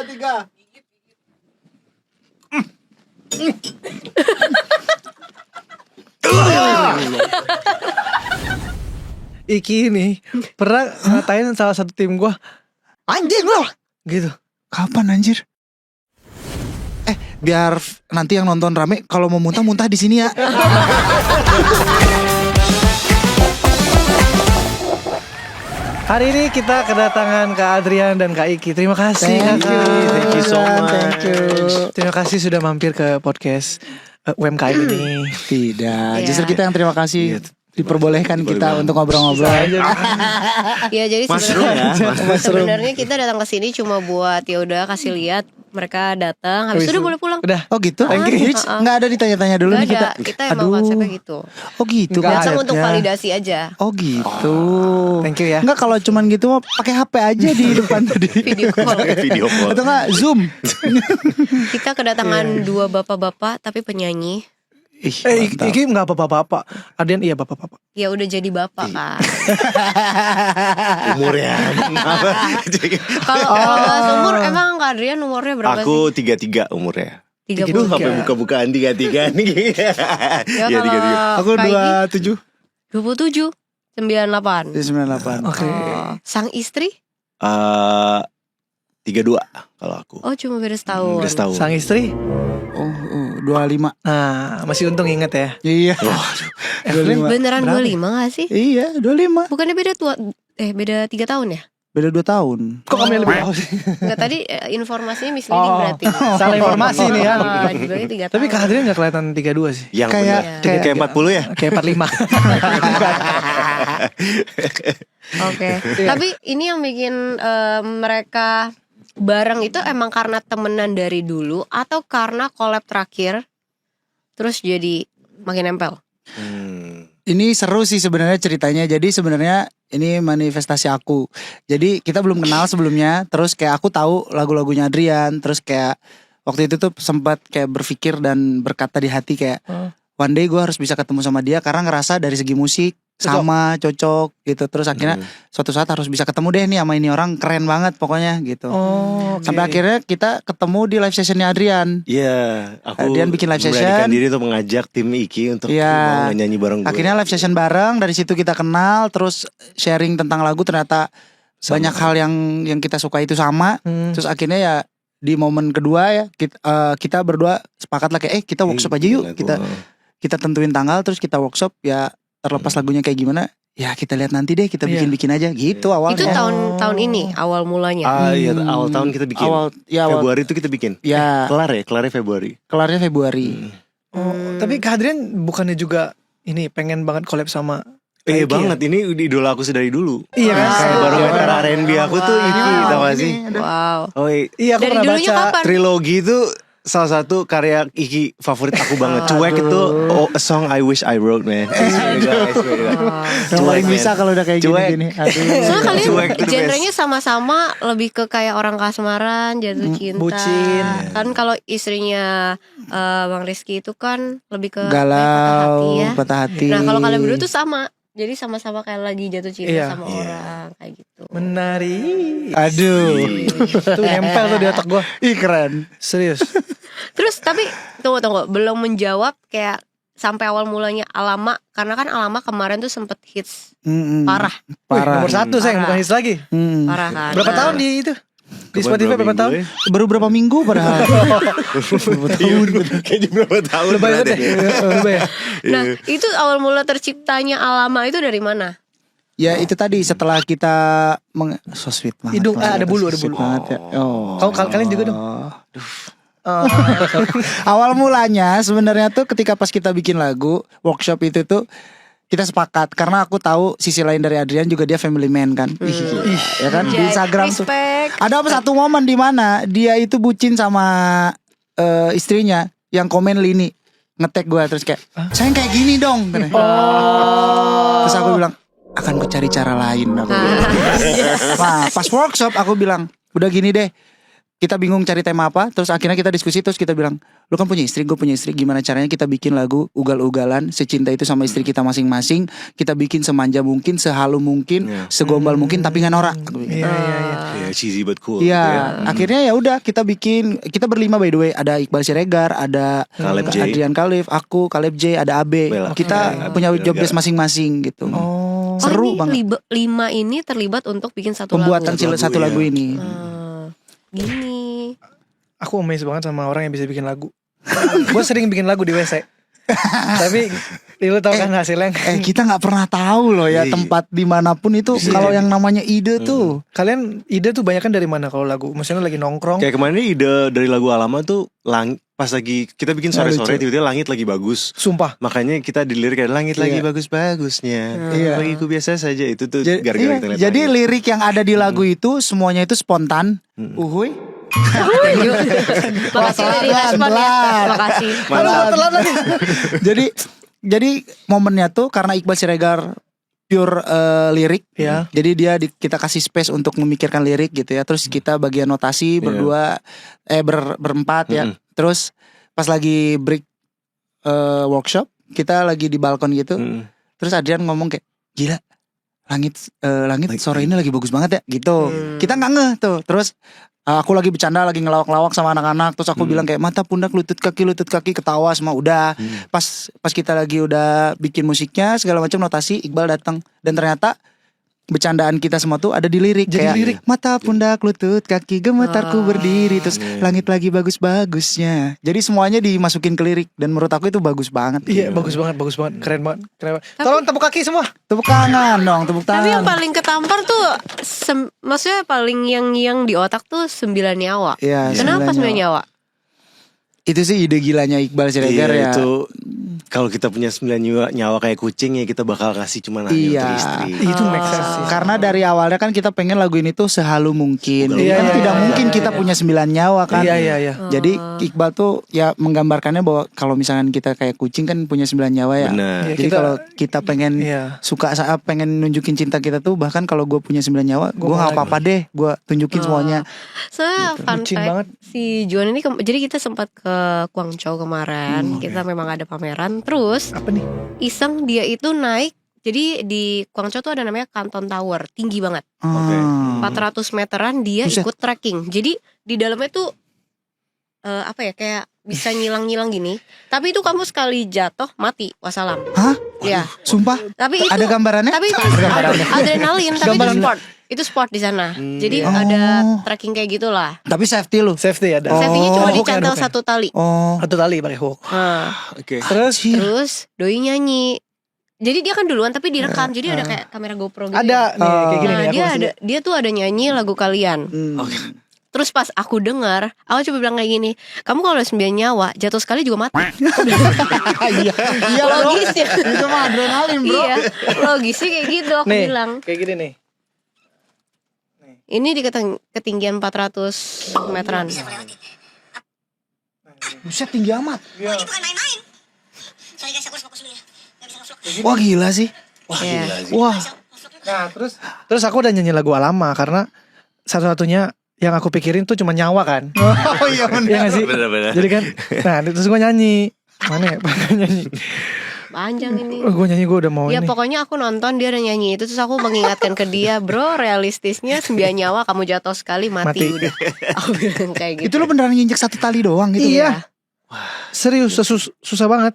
3. Iki nih pernah ngatain salah satu tim gue, Anjing lo. gitu. Kapan anjir? Biar nanti yang nonton rame, kalau mau muntah di sini ya. Hari ini kita kedatangan Kak Adrian dan Kak Iki. Terima kasih Thank you. Thank you so much. Thank you. Terima kasih sudah mampir ke podcast UMKM ini. Tidak, Iya. justru kita yang terima kasih diperbolehkan kita untuk ngobrol-ngobrol. Ya jadi Mushroom sebenarnya kita datang ke sini cuma buat ya udah kasih lihat mereka datang habis itu udah boleh pulang. Udah. Oh gitu. Thank you. Jadi nggak ada ditanya-tanya dulu nih Gak kita. ada, kita emang konsepnya gitu. Oh gitu. Nggak Datang ada. untuk konsepnya. validasi aja. Oh gitu. Thank you ya. Enggak, kalau cuman gitu mah pakai HP aja di depan tadi. Video call. Video call. Atau enggak Zoom. Kita kedatangan dua bapak-bapak tapi penyanyi. Mantap. Iki nggak apa-apa. Adrian iya bapak-bapak. Ya udah jadi bapak kan. Umurnya. Kalau bahas umur emang Kak Adrian umurnya berapa Aku sih? 33 umurnya. 33. Duh, apa buka-bukaan 33 nih. Ya Ya, kalau 33. Aku Kak Iki 27. 27 98. Di 98. Oke. Sang istri? 32 kalau aku. Oh cuma beda setahun. Udah setahun. Sang istri. Oh, 25. Nah, masih untung inget ya. Iya. 25. Beneran Berapa? 25 gak sih? Iya, 25. Bukannya beda beda 3 tahun ya? Beda 2 tahun. Kok kami lebih tahu sih? Enggak tadi informasinya misleading berarti. Salah informasi nih ya. Berarti 3 tahun. Tapi Kak Adrian gak kelihatan 32 sih. Yang Kayak- bener. Kayak 40 ya? Kayak 45. Oke. Tapi ini yang bikin mereka bareng itu emang karena temenan dari dulu atau karena collab terakhir terus jadi makin nempel? Ini seru sih sebenarnya ceritanya. Jadi sebenarnya ini manifestasi aku. Jadi kita belum kenal sebelumnya. Terus kayak aku tahu lagu-lagunya Adrian. Terus kayak waktu itu tuh sempat kayak berpikir dan berkata di hati kayak one day gue harus bisa ketemu sama dia karena ngerasa dari segi musik sama cocok gitu. Terus akhirnya suatu saat harus bisa ketemu deh nih sama ini orang, keren banget pokoknya gitu. Oh, oke. Sampai akhirnya kita ketemu di live sessionnya Adrian. Iya, aku Adrian bikin live session. memberanikan diri untuk mengajak tim Iki untuk Iya. mau nyanyi bareng gue. Akhirnya live session bareng, dari situ kita kenal, terus sharing tentang lagu, ternyata Sama. banyak hal yang kita suka itu sama. Terus akhirnya ya di momen kedua ya kita berdua sepakat lah kayak kita workshop aja yuk. Kita tentuin tanggal terus kita workshop ya, terlepas lagunya kayak gimana ya kita lihat nanti deh, kita bikin tahun gitu awalnya. Itu tahun ini awal mulanya. Iya, awal tahun kita bikin. awal Februari itu kita bikin. ya Kelarnya Februari. kelarnya Februari. Tapi Kak Adrian bukannya juga ini pengen banget collab sama Iki Banget, ini idola aku dari dulu. Iya kan? Kayak barometer R&B aku tuh Iki, tau gak sih? Wow. Oh Iya, aku Dari pernah dulunya baca. kapan? Trilogi itu salah satu karya Iki favorit aku banget. Cuek itu a song I wish I wrote, man. Yang paling bisa kalau udah kayak Cuek. gini-gini. Aduh. Soalnya kalian Cuek tuh the genrenya sama-sama lebih ke kayak orang kasmaran, jatuh cinta. bucin. Kan kalau istrinya Bang Rizky itu kan lebih ke Galau, patah hati ya. patah hati. Nah kalau kalian berdua tuh sama. Jadi sama-sama kayak lagi jatuh cinta Iya. sama orang kayak gitu. Menari. Aduh. Itu nempel tuh di otak gue. Ih keren. Serius. Terus tapi tunggu belum menjawab kayak sampai awal mulanya Alama, karena kan Alama kemarin tuh sempet hits parah. Parah. Nomor 1 sayang, bukan hits lagi. Parah kan. Berapa tahun di itu? Di Spotify berapa tahun? Baru berapa minggu padahal. Kayaknya berapa tahun. Lebay banget berarti. ya. Lebay ya. Nah itu awal mula terciptanya Alama itu dari mana? Ya itu tadi setelah kita so sweet banget. Hidung, Mas. ada bulu, ada Sweet bulu. banget ya. Oh. Kalian juga dong. Awal mulanya sebenarnya tuh ketika pas kita bikin lagu workshop itu tuh kita sepakat karena aku tahu sisi lain dari Adrian juga, dia family man kan. Ya kan di Instagram tuh. Respect. Ada satu momen di mana dia itu bucin sama istrinya yang komen Lini nge-tag gue terus kayak sayang kayak gini dong. Terus aku bilang akan ku cari cara lain. Aku bilang. Nah pas workshop aku bilang udah gini deh, kita bingung cari tema apa, terus akhirnya kita diskusi, terus kita bilang, lu kan punya istri, gue punya istri, gimana caranya kita bikin lagu ugal-ugalan secinta itu sama istri kita masing-masing, kita bikin semanja mungkin, sehalu mungkin, segombal mungkin, tapi nggak norak. Iya. Ya cheesy but cool. Iya, akhirnya ya udah kita bikin, kita berlima by the way, ada Iqbal Siregar, ada Caleb J. Adrian Khalif, aku, Caleb J, ada Abe, Bella. kita punya job desk masing-masing gitu. Oh. Seru ini banget. 5 ini terlibat untuk bikin satu Pembuatan lagu. satu lagu iya. ini. Gini. Aku amazed banget sama orang yang bisa bikin lagu. Gue sering bikin lagu di WC. Tapi lu tau kan hasilnya. Kita nggak pernah tahu loh ya Iya, iya. tempat dimanapun itu kalau yang namanya ide tuh. Kalian ide tuh banyak kan dari mana kalau lagu? Maksudnya lagi nongkrong. Kayak kemarin ini ide dari lagu Alama tuh pas lagi kita bikin sore-sore lucu. tiba-tiba langit lagi bagus. Sumpah. Makanya kita dilirik kayak langit lagi Iya. bagus-bagusnya. Iya. Bagiku biasa saja itu tuh Ja- gara-gara iya, kita lihat jadi langit. lirik yang ada di lagu itu semuanya itu spontan. Uhuy. Makasih dari respon ya. Telat. Makasih. Mantap. jadi momennya tuh karena Iqbal Siregar pure lirik. Ya. Jadi kita kasih space untuk memikirkan lirik gitu ya. Terus kita bagian notasi berdua berempat ya. Terus pas lagi break workshop, kita lagi di balkon gitu. Terus Adrian ngomong kayak, "Gila, langit sore ini lagi bagus banget ya." Gitu. Kita nggak ngeh tuh. Terus aku lagi bercanda, lagi ngelawak-lawak sama anak-anak. Terus aku bilang kayak mata, pundak, lutut kaki, ketawa semua udah. Pas kita lagi udah bikin musiknya segala macam notasi, Iqbal datang dan ternyata bercandaan kita semua tuh ada di lirik. Jadi kayak lirik. mata, pundak, lutut, kaki, gemetarku berdiri. Terus langit lagi bagus-bagusnya. Jadi semuanya dimasukin ke lirik dan menurut aku itu bagus banget. Iya, bagus banget, keren banget. Tolong tepuk kaki semua. Tepuk tangan dong, tepuk Tapi yang tangan. paling ketampar tuh maksudnya paling yang di otak tuh 9 nyawa. Iya, Kenapa 9 nyawa? Itu sih ide gilanya Iqbal Siregar Iya, ya. itu kalau kita punya 9 nyawa kayak kucing ya kita bakal kasih cuma hanya Iya. untuk istri. Itu make sense sih. Karena dari awalnya kan kita pengen lagu ini tuh sehalu mungkin. Jadi Iya, kan iya, tidak iya, mungkin iya, kita iya. punya 9 nyawa kan. Iya. Jadi Iqbal tuh ya menggambarkannya bahwa kalau misalkan kita kayak kucing kan punya 9 nyawa ya. Benar. Iya, Jadi kalau kita pengen Iya. suka saat pengen nunjukin cinta kita tuh, bahkan kalau gue punya 9 nyawa, gue mau nggak apa-apa deh, gue tunjukin semuanya. Soalnya fun Bucin fact, banget. si Juan ini jadi kita sempat ke Guangzhou kemarin. Kita memang ada pameran. Terus Apa nih? iseng dia itu naik. Jadi di Guangzhou tuh ada namanya Canton Tower, tinggi banget. Oke. 400 meteran dia Buset. ikut trekking. Jadi di dalamnya tuh apa ya, kayak bisa ngilang-ngilang gini. Tapi itu kamu sekali jatuh mati, wassalam. Hah? Ya. Sumpah? Tapi itu Ada gambarannya? Tapi itu adrenalin, tapi itu sport. Itu sport di sana. Jadi iya. ada Oh. trekking kayak gitulah. Tapi safety lu. Safety ada. Safety-nya cuma hook ya, dicantel hook ya. satu tali. Oh. Satu tali pakai hook. Nah, Oke. terus doi nyanyi. Jadi dia kan duluan tapi direkam. Jadi ada kayak kamera GoPro gitu. Ada nih kayak gini Nah, nih. Aku dia masih- dia tuh ada nyanyi lagu kalian. Oke. Terus pas aku dengar, aku coba bilang kayak gini, kamu kalau udah 9 nyawa, jatuh sekali juga mati. Iya. Iya Logisnya. Itu mah adrenalin, Bro. Iya, logisnya kayak gitu aku nih, bilang. kayak gini nih. Ini di ketinggian 400 meteran. Buset, tinggi amat. Ini bukan main-main. Sorry guys, aku harus fokus dulu ya. Gak bisa ngevlog. Wah, gila sih. Iya. Wah. Nah, terus aku udah nyanyi lagu Alama karena satu-satunya yang aku pikirin tuh cuma nyawa kan. Oh iya benar. Iya gak sih? Bener-bener. Jadi kan, nah terus gue nyanyi. Mana ya? nyanyi. Panjang ini. Gue nyanyi gue udah mau Ya ini. pokoknya aku nonton dia udah nyanyi itu. Terus aku mengingatkan ke dia, bro, realistisnya 9 nyawa kamu jatuh sekali mati, Mati. udah. Aku bilang kayak gitu. Itu lu beneran nginjek satu tali doang gitu. Iya. Serius, susah banget.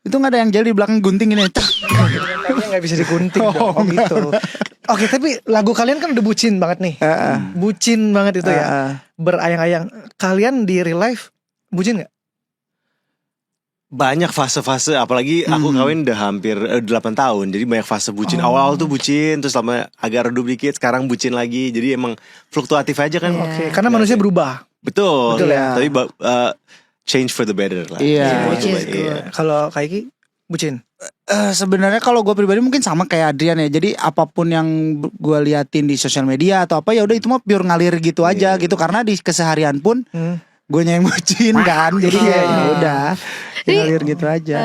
Itu nggak ada yang jadi di belakang gunting ini. Cak. Kayaknya gak bisa digunting dong gitu. Oke, tapi lagu kalian kan udah bucin banget nih. Bucin banget itu ya. Berayang-ayang. Kalian di real life bucin gak? Banyak fase-fase, apalagi aku kawin udah hampir 8 tahun. Jadi banyak fase bucin. Awal tuh bucin, terus lama agak redup dikit, sekarang bucin lagi. Jadi emang fluktuatif aja kan. Oke, karena manusia berubah. Betul. Betul ya. Tapi change for the better lah. Iya. Which is Iya. Kalau Kaiki bucin. Sebenarnya kalau gue pribadi mungkin sama kayak Adrian ya. Jadi apapun yang gue liatin di sosial media atau apa, ya udah itu mah pure ngalir gitu aja gitu. Karena di keseharian pun Guanya yang bucin kan. Jadi kayak ya udah Ini, ngalir gitu aja.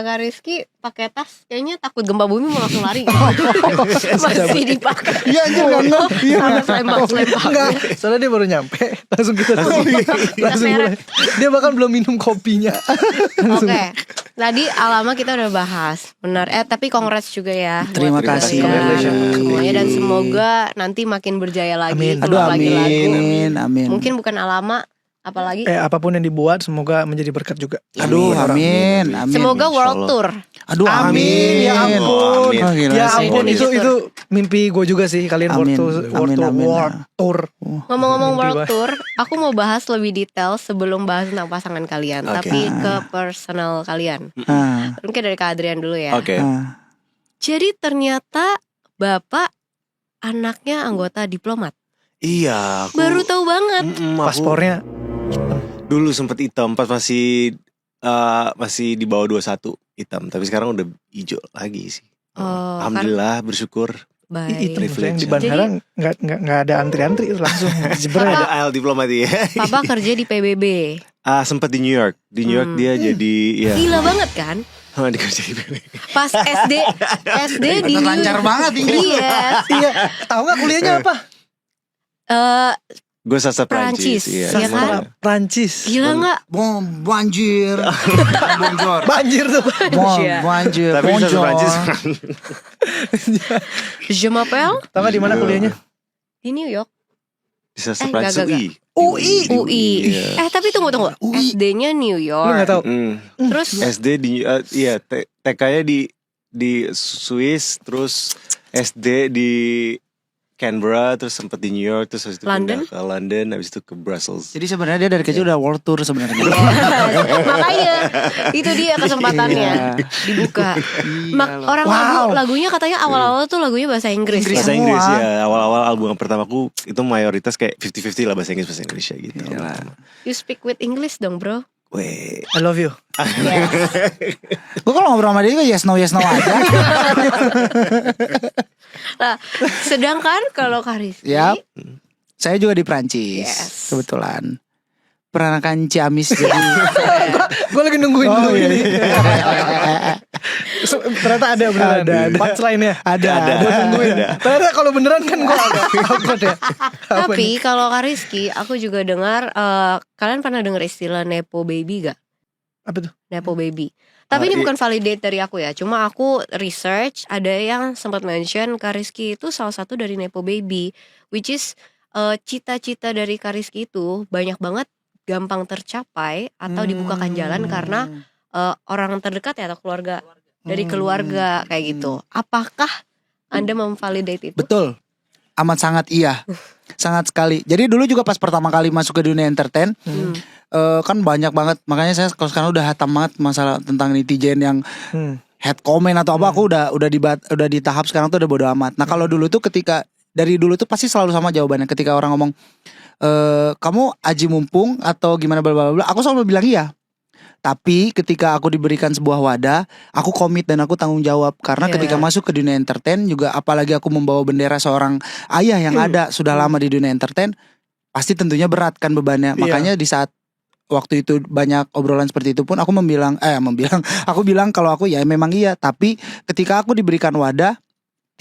Kak Rizky pakai tas kayaknya takut gempa bumi mau langsung lari. Masih dipakai. Iya anjir enggak. Iya. Sampai selembang-selembang. Enggak, soalnya dia baru nyampe langsung kita langsung mulai. Dia bahkan belum minum kopinya. Oke, tadi Alama kita udah bahas, benar. Tapi congrats juga ya. Terima buat kasih. kalian semuanya dan semoga nanti makin berjaya lagi. Amin. Aduh keluar lagi lagu. amin. Mungkin bukan Alama, apalagi. Apapun yang dibuat semoga menjadi berkat juga. Aduh amin. Semoga world tour. Aduh Amin, ya ampun. Oh, amin. Oh, gila Ya sih. ampun Ini itu gitu. itu mimpi gue juga sih kalian Amin. world tour. Ngomong-ngomong Mimpi world banget. tour, aku mau bahas lebih detail sebelum bahas tentang pasangan kalian, Oke. tapi ke personal kalian. Ah, Mungkin dari Kak Adrian dulu ya. Oke. ah. Jadi ternyata Bapak anaknya anggota diplomat. Iya, aku Baru tahu banget. aku Paspornya dulu sempet hitam pas masih di bawah 21 hitam, tapi sekarang udah hijau lagi sih. Oh, Alhamdulillah, bersyukur. Baik. itu yang di Privilege. bandara nggak ada antri-antri itu langsung jebret. Ada AL diplomat ya. Papa kerja di PBB. Sempat di New York. Di New York dia jadi ya. Gila banget kan? Dia kerja di PBB. Pas SD di New Lancar banget Inggris. Iya. Iya, tahu nggak kuliahnya apa? Eh, Gue sastra Prancis, Prancis. iya Iya, kan? semuanya. Prancis. gila nggak? Bom banjir. Bonjor. Banjir tuh. Bom Iya. banjir. Tapi sastra Bonjor. Prancis. Je m'appelle Tahu nggak di mana kuliahnya? di New York. Di sastra Enggak, Prancis enggak, UI. UI. Iya. Tapi tunggu. UI. SD-nya New Lu York. nggak tahu? Terus SD di TK-nya di Swiss, terus SD di Canberra, terus sempat di New York, terus habis itu London? pindah ke London, habis itu ke Brussels. Jadi sebenarnya dia dari kecil udah world tour sebenarnya. makanya itu dia kesempatannya Iya. dibuka. Orang Wow. lagunya katanya awal-awal tuh lagunya bahasa Inggris. Inggris. Bahasa semua. Inggris ya, awal-awal album pertama aku itu mayoritas kayak 50-50 lah, bahasa Inggris bahasa Indonesia gitu. You speak with English dong, bro. Weh. I love you. Gue kalau ngobrol sama dia juga yes no aja. Nah, sedangkan kalau Kak Rizky, Yap. Saya juga di Prancis. Yes. Kebetulan. Peranakan Ciamis jadi. Gue lagi nungguin Oh, dulu iya. ini. Ternyata ada beneran. Ada. Punchline-nya. Ada. Gue nungguin. Ternyata kalau beneran kan gue agak takut ya. Apa tapi nih? kalau Kak Rizky, aku juga dengar kalian pernah dengar istilah nepo baby gak? Apa tuh? Nepo baby. Tapi ini iya. bukan validate dari aku ya. Cuma aku research, ada yang sempat mention Kak Rizky itu salah satu dari nepo baby, which is cita-cita dari Kak Rizky itu banyak banget gampang tercapai atau dibukakan jalan karena orang terdekat ya atau keluarga dari keluarga kayak gitu. Apakah Anda memvalidate itu? Betul. Amat sangat iya. Sangat sekali. Jadi dulu juga pas pertama kali masuk ke dunia entertain, kan banyak banget. Makanya saya kalau sekarang udah hatam banget masalah tentang netizen yang head comment atau apa, aku udah di tahap sekarang tuh udah bodo amat. Nah, kalau dulu tuh ketika dari dulu tuh pasti selalu sama jawabannya ketika orang ngomong kamu aji mumpung atau gimana bla bla bla, aku selalu bilang iya. Tapi ketika aku diberikan sebuah wadah, aku komit dan aku tanggung jawab. Karena Iya. ketika masuk ke dunia entertain juga, apalagi aku membawa bendera seorang ayah yang ada sudah lama di dunia entertain, pasti tentunya berat kan bebannya. Iya. Makanya di saat waktu itu banyak obrolan seperti itu pun aku aku bilang kalau aku ya memang iya. Tapi ketika aku diberikan wadah,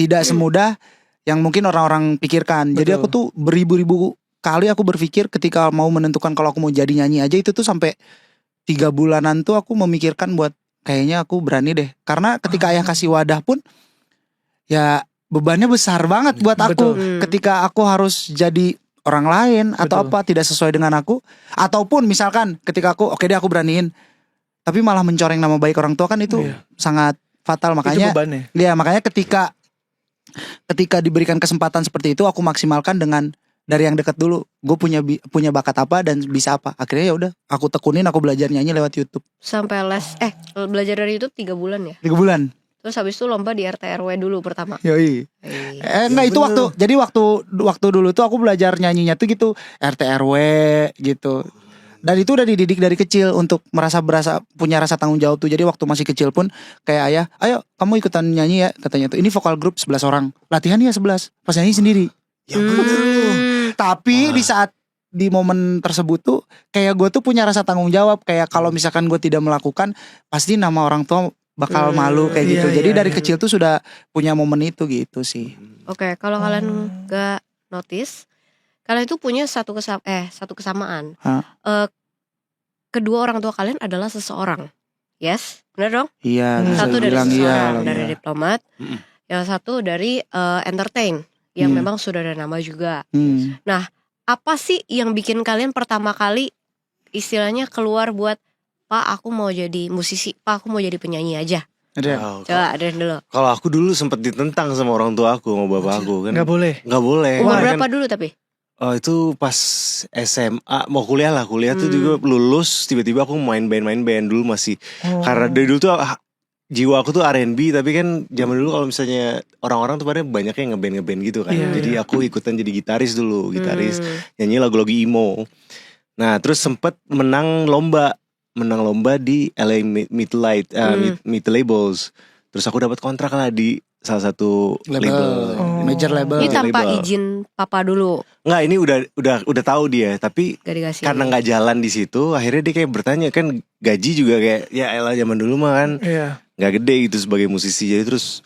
tidak semudah yang mungkin orang-orang pikirkan. Jadi aku tuh beribu-ribu kali aku berpikir ketika mau menentukan kalau aku mau jadi nyanyi aja, itu tuh sampai 3 bulanan tuh aku memikirkan buat kayaknya aku berani deh. Karena ketika ayah kasih wadah pun ya bebannya besar banget buat aku. Betul. Ketika aku harus jadi orang lain atau Betul. apa tidak sesuai dengan aku, ataupun misalkan ketika aku oke deh aku beraniin, tapi malah mencoreng nama baik orang tua, kan itu Iya. sangat fatal. Itu Makanya bebannya. ya makanya ketika diberikan kesempatan seperti itu, aku maksimalkan dengan dari yang dekat dulu. Gue punya bakat apa dan bisa apa. Akhirnya ya udah, aku tekunin, aku belajar nyanyi lewat YouTube. Sampai belajar dari YouTube 3 bulan ya. 3 bulan. Terus habis itu lomba di RT RW dulu pertama. Yoi. Enggak, itu waktu dulu tuh aku belajar nyanyinya tuh gitu, RT RW gitu. Dan itu udah dididik dari kecil untuk punya rasa tanggung jawab tuh. Jadi waktu masih kecil pun kayak ayah, ayo kamu ikutan nyanyi ya, katanya tuh. Ini vokal grup 11 orang. Latihan ya 11. Pas nyanyi sendiri. Ya bener loh. Tapi di saat di momen tersebut tuh kayak gue tuh punya rasa tanggung jawab, kayak kalau misalkan gue tidak melakukan pasti nama orang tua bakal malu kayak gitu. Iya, Jadi iya, dari iya. kecil tuh sudah punya momen itu gitu sih. Oke, kalau kalian gak notice, kalian itu punya satu kesamaan. Hah? Kedua orang tua kalian adalah seseorang. Yes, benar dong? Iya, bisa Satu dari bilang seseorang, iya. dari diplomat. Yang satu dari entertain, yang memang sudah ada nama juga. Apa sih yang bikin kalian pertama kali istilahnya keluar buat, Pak aku mau jadi musisi, Pak aku mau jadi penyanyi aja. Ada. Wow, Coba ada dulu. kalau aku dulu sempet ditentang sama orang tua aku, sama bapak aku kan. Nggak boleh. Nggak boleh. Umur Kan, berapa dulu tapi? itu pas SMA mau kuliah tuh juga lulus tiba-tiba aku main band dulu masih karena dari dulu tuh jiwa aku tuh R&B, tapi kan zaman dulu kalau misalnya orang-orang tuh pada banyak yang ngeband gitu kan. Iya, Jadi aku ikutan jadi gitaris dulu, nyanyi lagu-lagu emo. Nah, terus sempet menang lomba di LA Meet Labels. Terus aku dapat kontrak lah di salah satu label. Major label. Ini tanpa label. izin papa dulu, Nggak, ini udah tahu dia, tapi gak dikasih. karena nggak jalan di situ, akhirnya dia kayak bertanya kan gaji juga kayak ya elah zaman dulu mah kan Iya. nggak gede gitu sebagai musisi, jadi terus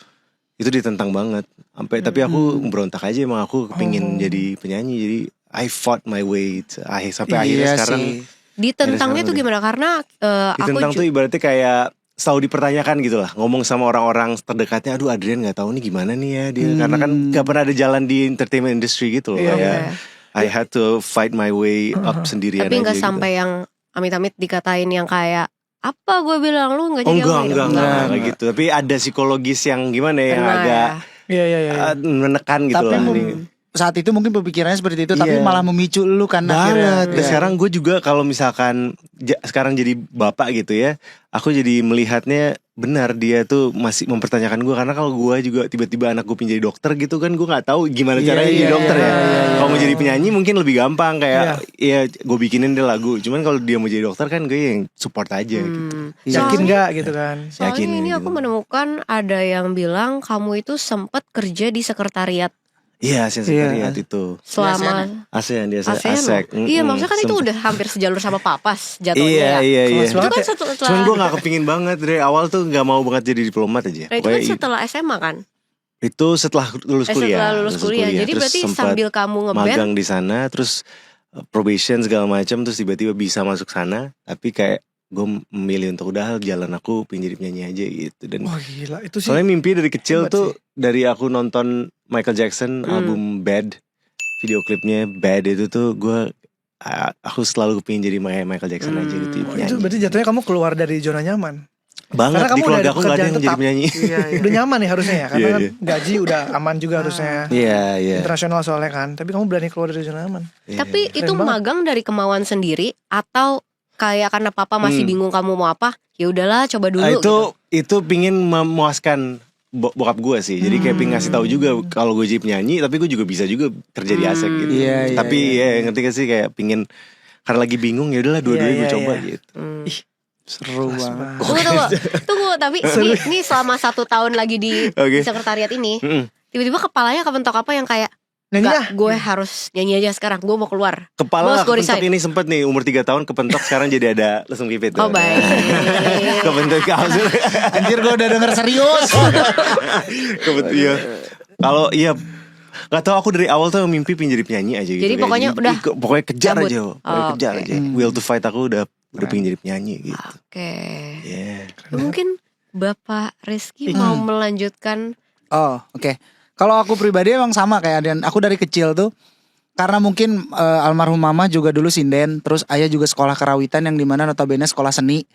itu ditentang banget sampai tapi aku berontak aja, emang aku kepingin jadi penyanyi, jadi I fought my way sampai akhirnya Iya sekarang sih. Ditentangnya Akhirnya tuh gimana? Karena aku ditentang tuh ibaratnya kayak selalu dipertanyakan gitu lah, ngomong sama orang-orang terdekatnya, aduh Adrian nggak tahu nih gimana nih ya dia, karena kan nggak pernah ada jalan di entertainment industry gitu loh. Iya, Kayak iya. I had to fight my way up sendirian tapi aja nggak gitu. sampai yang amit-amit dikatain yang kayak apa gue bilang lu nggak Oh jadi enggak gitu. Tapi ada psikologis yang gimana ya, yang Kena agak Iya. menekan gitu Tapi lah. saat itu mungkin pemikirannya seperti itu, tapi Iya. malah memicu lu kan akhirnya. Banget. Dan sekarang gue juga kalau misalkan sekarang jadi bapak gitu ya, aku jadi melihatnya benar dia tuh masih mempertanyakan gue, karena kalau gue juga tiba-tiba anak gue pengen jadi dokter gitu kan, gue nggak tahu gimana caranya jadi dokter ya. Kalau mau jadi penyanyi mungkin lebih gampang, kayak ya gue bikinin dia lagu. Cuman kalau dia mau jadi dokter kan gue yang support aja gitu. Yakin nggak gitu kan? Soalnya Yakin ini gitu. aku menemukan ada yang bilang kamu itu sempat kerja di sekretariat Iya, sekretariat itu. selama ASEAN dia ASEAN ASEC. loh. Iya, maksudnya kan itu udah hampir sejalur sama papas jatuhnya. Iya. Kelas Itu banget kan ya. setelah Cuman gue gak kepingin banget dari awal tuh, gak mau banget jadi diplomat aja. Nah, itu kan Pokoknya setelah SMA kan? itu setelah lulus kuliah. Setelah lulus kuliah. Jadi Terus berarti sempat sambil kamu ngeband, magang di sana, terus probation segala macam, terus tiba-tiba bisa masuk sana. Tapi kayak gue memilih untuk udah jalan aku pengen jadi penyanyi aja gitu. Dan Wah gila itu sih. soalnya mimpi dari kecil Hebat tuh, dari aku nonton Michael Jackson album Bad, video klipnya Bad itu tuh aku selalu pengen jadi Michael Jackson aja gitu. Oh, itu berarti jatuhnya kamu keluar dari zona nyaman. Banget, Karena kamu di keluarga udah aku gak ada pekerjaan yang jadi tetap. penyanyi. Udah nyaman nih harusnya ya, karena Iya, kan iya. gaji udah aman juga harusnya. Iya. Internasional soalnya kan, tapi kamu berani keluar dari zona aman. tapi Keren itu banget. magang dari kemauan sendiri atau kayak karena papa masih bingung kamu mau apa? Ya udahlah, coba dulu. Itu pingin memuaskan bokap gue sih. Jadi kayak pengen ngasih tahu juga kalau gue jadi penyanyi, tapi gue juga bisa juga kerja di ASEC gitu. Iya, Tapi ya ngerti gak sih, kayak pingin karena lagi bingung, ya udahlah dua-duanya gue coba gitu. Seru banget. Tunggu, tapi ini selama 1 tahun lagi di sekretariat ini, tiba-tiba kepalanya kepentok apa yang kayak Nyanyi Gak, gue harus nyanyi aja sekarang. Gue mau keluar. Kepala Bos, gue kepentok resign. ini sempet nih umur 3 tahun kepentok, sekarang jadi ada lesung pipit. Oh baik. Kepentok kaos. Anjir gue udah denger serius. Iya. Kalau iya gak tau, aku dari awal tuh mimpi pengen jadi penyanyi aja gitu. Jadi Kayak pokoknya udah pokoknya kejar cabut. aja. Pokoknya kejar Oke. aja. Will to fight aku udah pengen jadi penyanyi gitu. Oke. Iya. Mungkin Bapak Rizky mau melanjutkan. Oh oke. Kalau aku pribadi emang sama kayak Adrian. Aku dari kecil tuh, karena mungkin almarhum mama juga dulu sinden, terus ayah juga sekolah karawitan yang dimana notabene sekolah seni.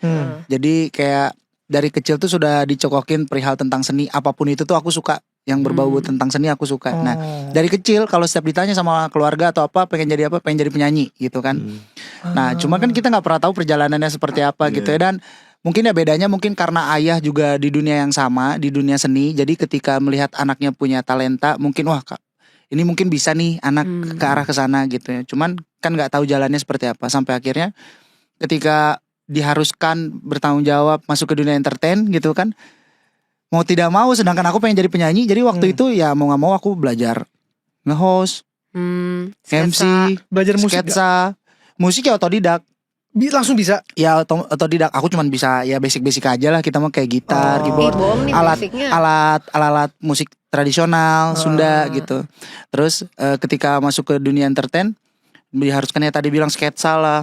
Jadi kayak dari kecil tuh sudah dicokokin perihal tentang seni, apapun itu tuh aku suka. Yang berbau tentang seni aku suka. Nah dari kecil kalau setiap ditanya sama keluarga atau apa, pengen jadi apa, pengen jadi penyanyi gitu kan. Nah cuma kan kita gak pernah tahu perjalanannya seperti apa gitu ya. Dan mungkin ya bedanya mungkin karena ayah juga di dunia yang sama, di dunia seni. Jadi ketika melihat anaknya punya talenta, mungkin wah Kak, ini mungkin bisa nih anak ke arah kesana gitu ya. Cuman kan gak tahu jalannya seperti apa. Sampai akhirnya ketika diharuskan bertanggung jawab masuk ke dunia entertain gitu kan, mau tidak mau, sedangkan aku pengen jadi penyanyi. Jadi waktu itu ya mau gak mau aku belajar nge-host, MC, Belajar musik gak? sketsa, musik ya otodidak. Langsung bisa. Ya otodidak. Aku cuman bisa ya basic aja lah. Kita mah kayak gitar, Oh. keyboard, bohong nih alat basicnya. alat musik tradisional Sunda gitu. Terus ketika masuk ke dunia entertain diharuskan ya tadi bilang sketsa lah.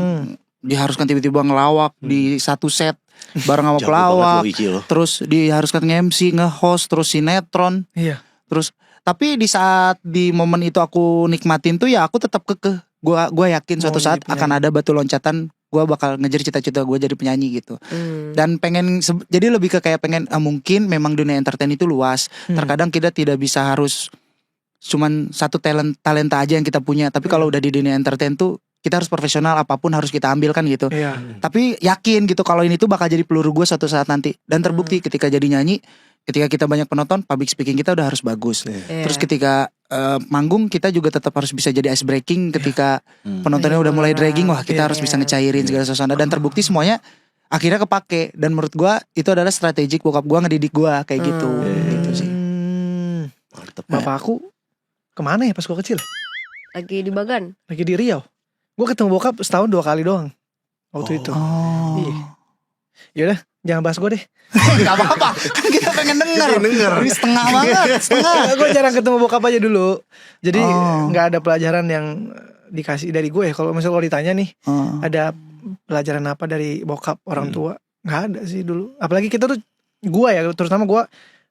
Diharuskan tiba-tiba ngelawak di satu set bareng sama Jago pelawak. banget lo Iki lo. Terus diharuskan nge-MC, nge-host, terus sinetron. Iya. Terus tapi di saat di momen itu aku nikmatin tuh ya aku tetap kekeh. Gua yakin suatu Mau saat jadi akan ada batu loncatan. Gua bakal ngejar cita-cita gue jadi penyanyi gitu. Dan pengen jadi lebih ke kayak pengen mungkin memang dunia entertain itu luas. Terkadang kita tidak bisa harus cuman satu talenta aja yang kita punya. Tapi kalau udah di dunia entertain tuh kita harus profesional, apapun harus kita ambil kan gitu. Iya. Tapi yakin gitu kalau ini tuh bakal jadi peluru gue suatu saat nanti. Dan terbukti ketika jadi nyanyi, ketika kita banyak penonton, public speaking kita udah harus bagus. Terus ketika manggung kita juga tetap harus bisa jadi ice breaking. Ketika penontonnya udah mulai dragging, wah kita harus bisa ngecairin segala suasana. Dan terbukti semuanya akhirnya kepake. Dan menurut gue itu adalah strategik bokap gue ngedidik gue kayak gitu. Gitu sih. Mantep. Bapak aku kemana ya pas gue kecil? Lagi di Bagan. Lagi di Riau. Gue ketemu bokap setahun 2 kali doang waktu itu. Oh. Iya. Yaudah, jangan bahas gue deh. Gak apa-apa. Kan kita pengen denger. Ini setengah banget. Setengah. Gue jarang ketemu bokap aja dulu. Jadi Oh. nggak ada pelajaran yang dikasih dari gue. Kalau misalnya kalau ditanya nih, Oh. ada pelajaran apa dari bokap orang tua? Nggak ada sih dulu. Apalagi kita tuh, gue ya, terutama gue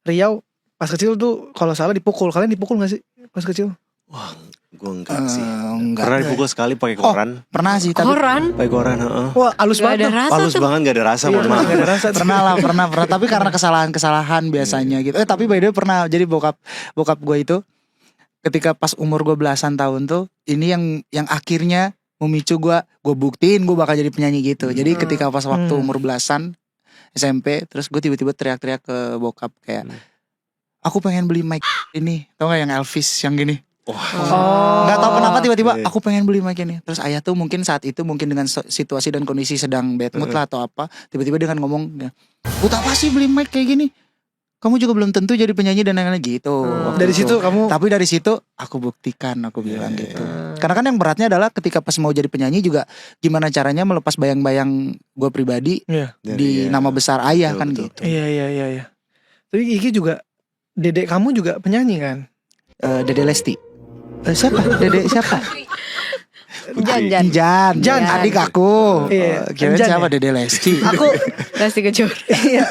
Riau pas kecil tuh kalau salah dipukul. Kalian dipukul nggak sih pas kecil? Wah, gue enggak sih. Enggak. Pernah dipukul sekali pakai koran. Pernah sih tapi Koran. Pakai koran, heeh. Wah, halus Gak banget. ada tuh. rasa Halus tuh. banget, gak ada rasa, Iya, mohon maaf. nggak ada rasa. pernah lah pernah tapi karena kesalahan biasanya gitu. Tapi by the way pernah. Jadi bokap gue itu ketika pas umur gue belasan tahun tuh ini yang akhirnya memicu gue buktiin gue bakal jadi penyanyi gitu. Jadi ketika pas waktu umur belasan SMP terus gue tiba-tiba teriak-teriak ke bokap kayak aku pengen beli mic ini, tau gak yang Elvis yang gini. Nggak tahu kenapa tiba-tiba aku pengen beli mic ini. Terus ayah tuh mungkin saat itu mungkin dengan situasi dan kondisi sedang bad mood lah atau apa, tiba-tiba dengan ngomong, "Buat apa sih beli mic kayak gini? Kamu juga belum tentu jadi penyanyi dan lain-lain gitu." Waktu Dari itu. situ kamu. Tapi dari situ aku buktikan, aku bilang gitu. Karena kan yang beratnya adalah ketika pas mau jadi penyanyi juga gimana caranya melepas bayang-bayang gue pribadi Iya. di nama besar ayah Betul, kan betul. gitu. Iya. Tapi Iki juga, dedek kamu juga penyanyi kan? Dede Lesti. Siapa? Dede siapa? Jan. Jan, adik aku. Iya, Kira Jan siapa ya? Dede Lesti? Aku Lesti Kejora. iya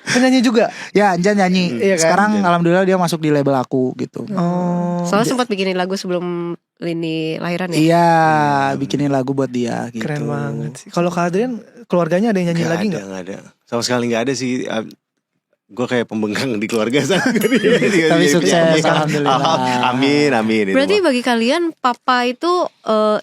penyanyi juga. Ya, Jan nyanyi. Iya kan? Sekarang alhamdulillah dia masuk di label aku gitu. Oh, Soalnya sempat bikinin lagu sebelum Lini lahiran ya. Iya, bikinin lagu buat dia gitu. keren banget sih. Kalau Kak Adrian, keluarganya ada yang nyanyi lagi nggak? Gak ada. Sama sekali gak ada sih. Gue kayak pembengkang di keluarga sana. Tapi sukses, alhamdulillah. Amin. Berarti bagi kalian papa itu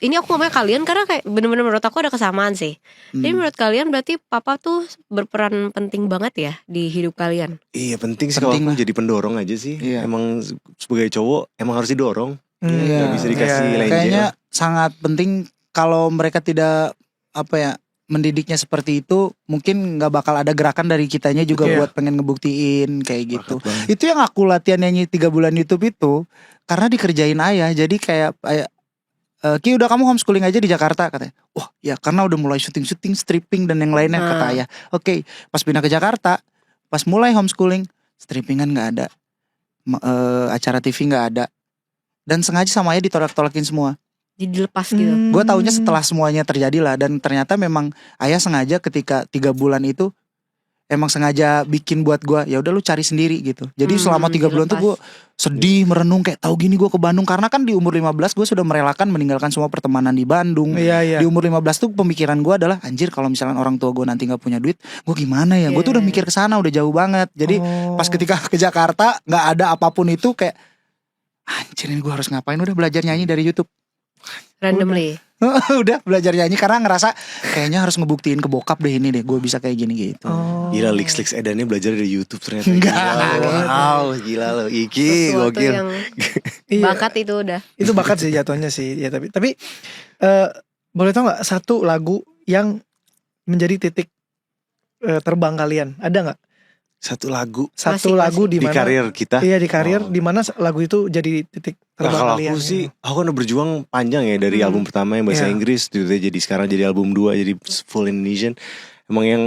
ini aku ngomongnya kalian karena kayak bener-bener menurut aku ada kesamaan sih. Jadi menurut kalian berarti papa tuh berperan penting banget ya di hidup kalian. Iya penting sih kalau Penting aku lah. jadi pendorong aja sih. Iya. Emang sebagai cowok emang harus didorong. Iya. Gak bisa dikasih Iya. lenjer. Kayaknya sangat penting kalau mereka tidak mendidiknya seperti itu, mungkin nggak bakal ada gerakan dari kitanya juga Iya. buat pengen ngebuktiin kayak gitu. Banget banget. Itu yang aku latihan nyanyi 3 bulan YouTube itu karena dikerjain ayah. Jadi kayak Ki udah kamu homeschooling aja di Jakarta katanya. Wah ya karena udah mulai syuting stripping dan yang lainnya kata ayah. Oke, pas pindah ke Jakarta, pas mulai homeschooling strippingan nggak ada, acara TV nggak ada, dan sengaja sama ayah ditolak-tolakin semua. Jadi dilepas gitu. Gue taunya setelah semuanya terjadi lah. Dan ternyata memang ayah sengaja ketika 3 bulan itu emang sengaja bikin buat gue, ya udah lu cari sendiri gitu. Jadi selama 3 bulan tuh gue sedih, merenung kayak tahu gini gue ke Bandung. Karena kan di umur 15 gue sudah merelakan meninggalkan semua pertemanan di Bandung. Iya. Di umur 15 tuh pemikiran gue adalah anjir kalau misalkan orang tua gue nanti gak punya duit, gue gimana ya? Gue tuh udah mikir ke sana, udah jauh banget. Jadi pas ketika ke Jakarta gak ada apapun itu kayak anjir ini gue harus ngapain? Udah belajar nyanyi dari YouTube. Randomly. Udah belajar nyanyi karena ngerasa kayaknya harus ngebuktiin ke bokap deh ini deh gue bisa kayak gini gitu. Gila Lix Edannya belajar dari YouTube ternyata. Enggak. Wow, gila lo. Iki Sesuatu gokil. yang Iya. bakat itu udah. Itu bakat sih jatuhnya sih. Ya tapi boleh tau nggak satu lagu yang menjadi titik terbang kalian? Ada nggak? Satu lagu Satu Masing-masing. lagu di di mana? karir kita. Iya di karir di mana lagu itu jadi titik Nah, terbang kalau kalian. aku sih, aku kan udah berjuang panjang ya dari album pertama yang bahasa Iya. Inggris, jadi sekarang jadi album 2 jadi full Indonesian. Emang yang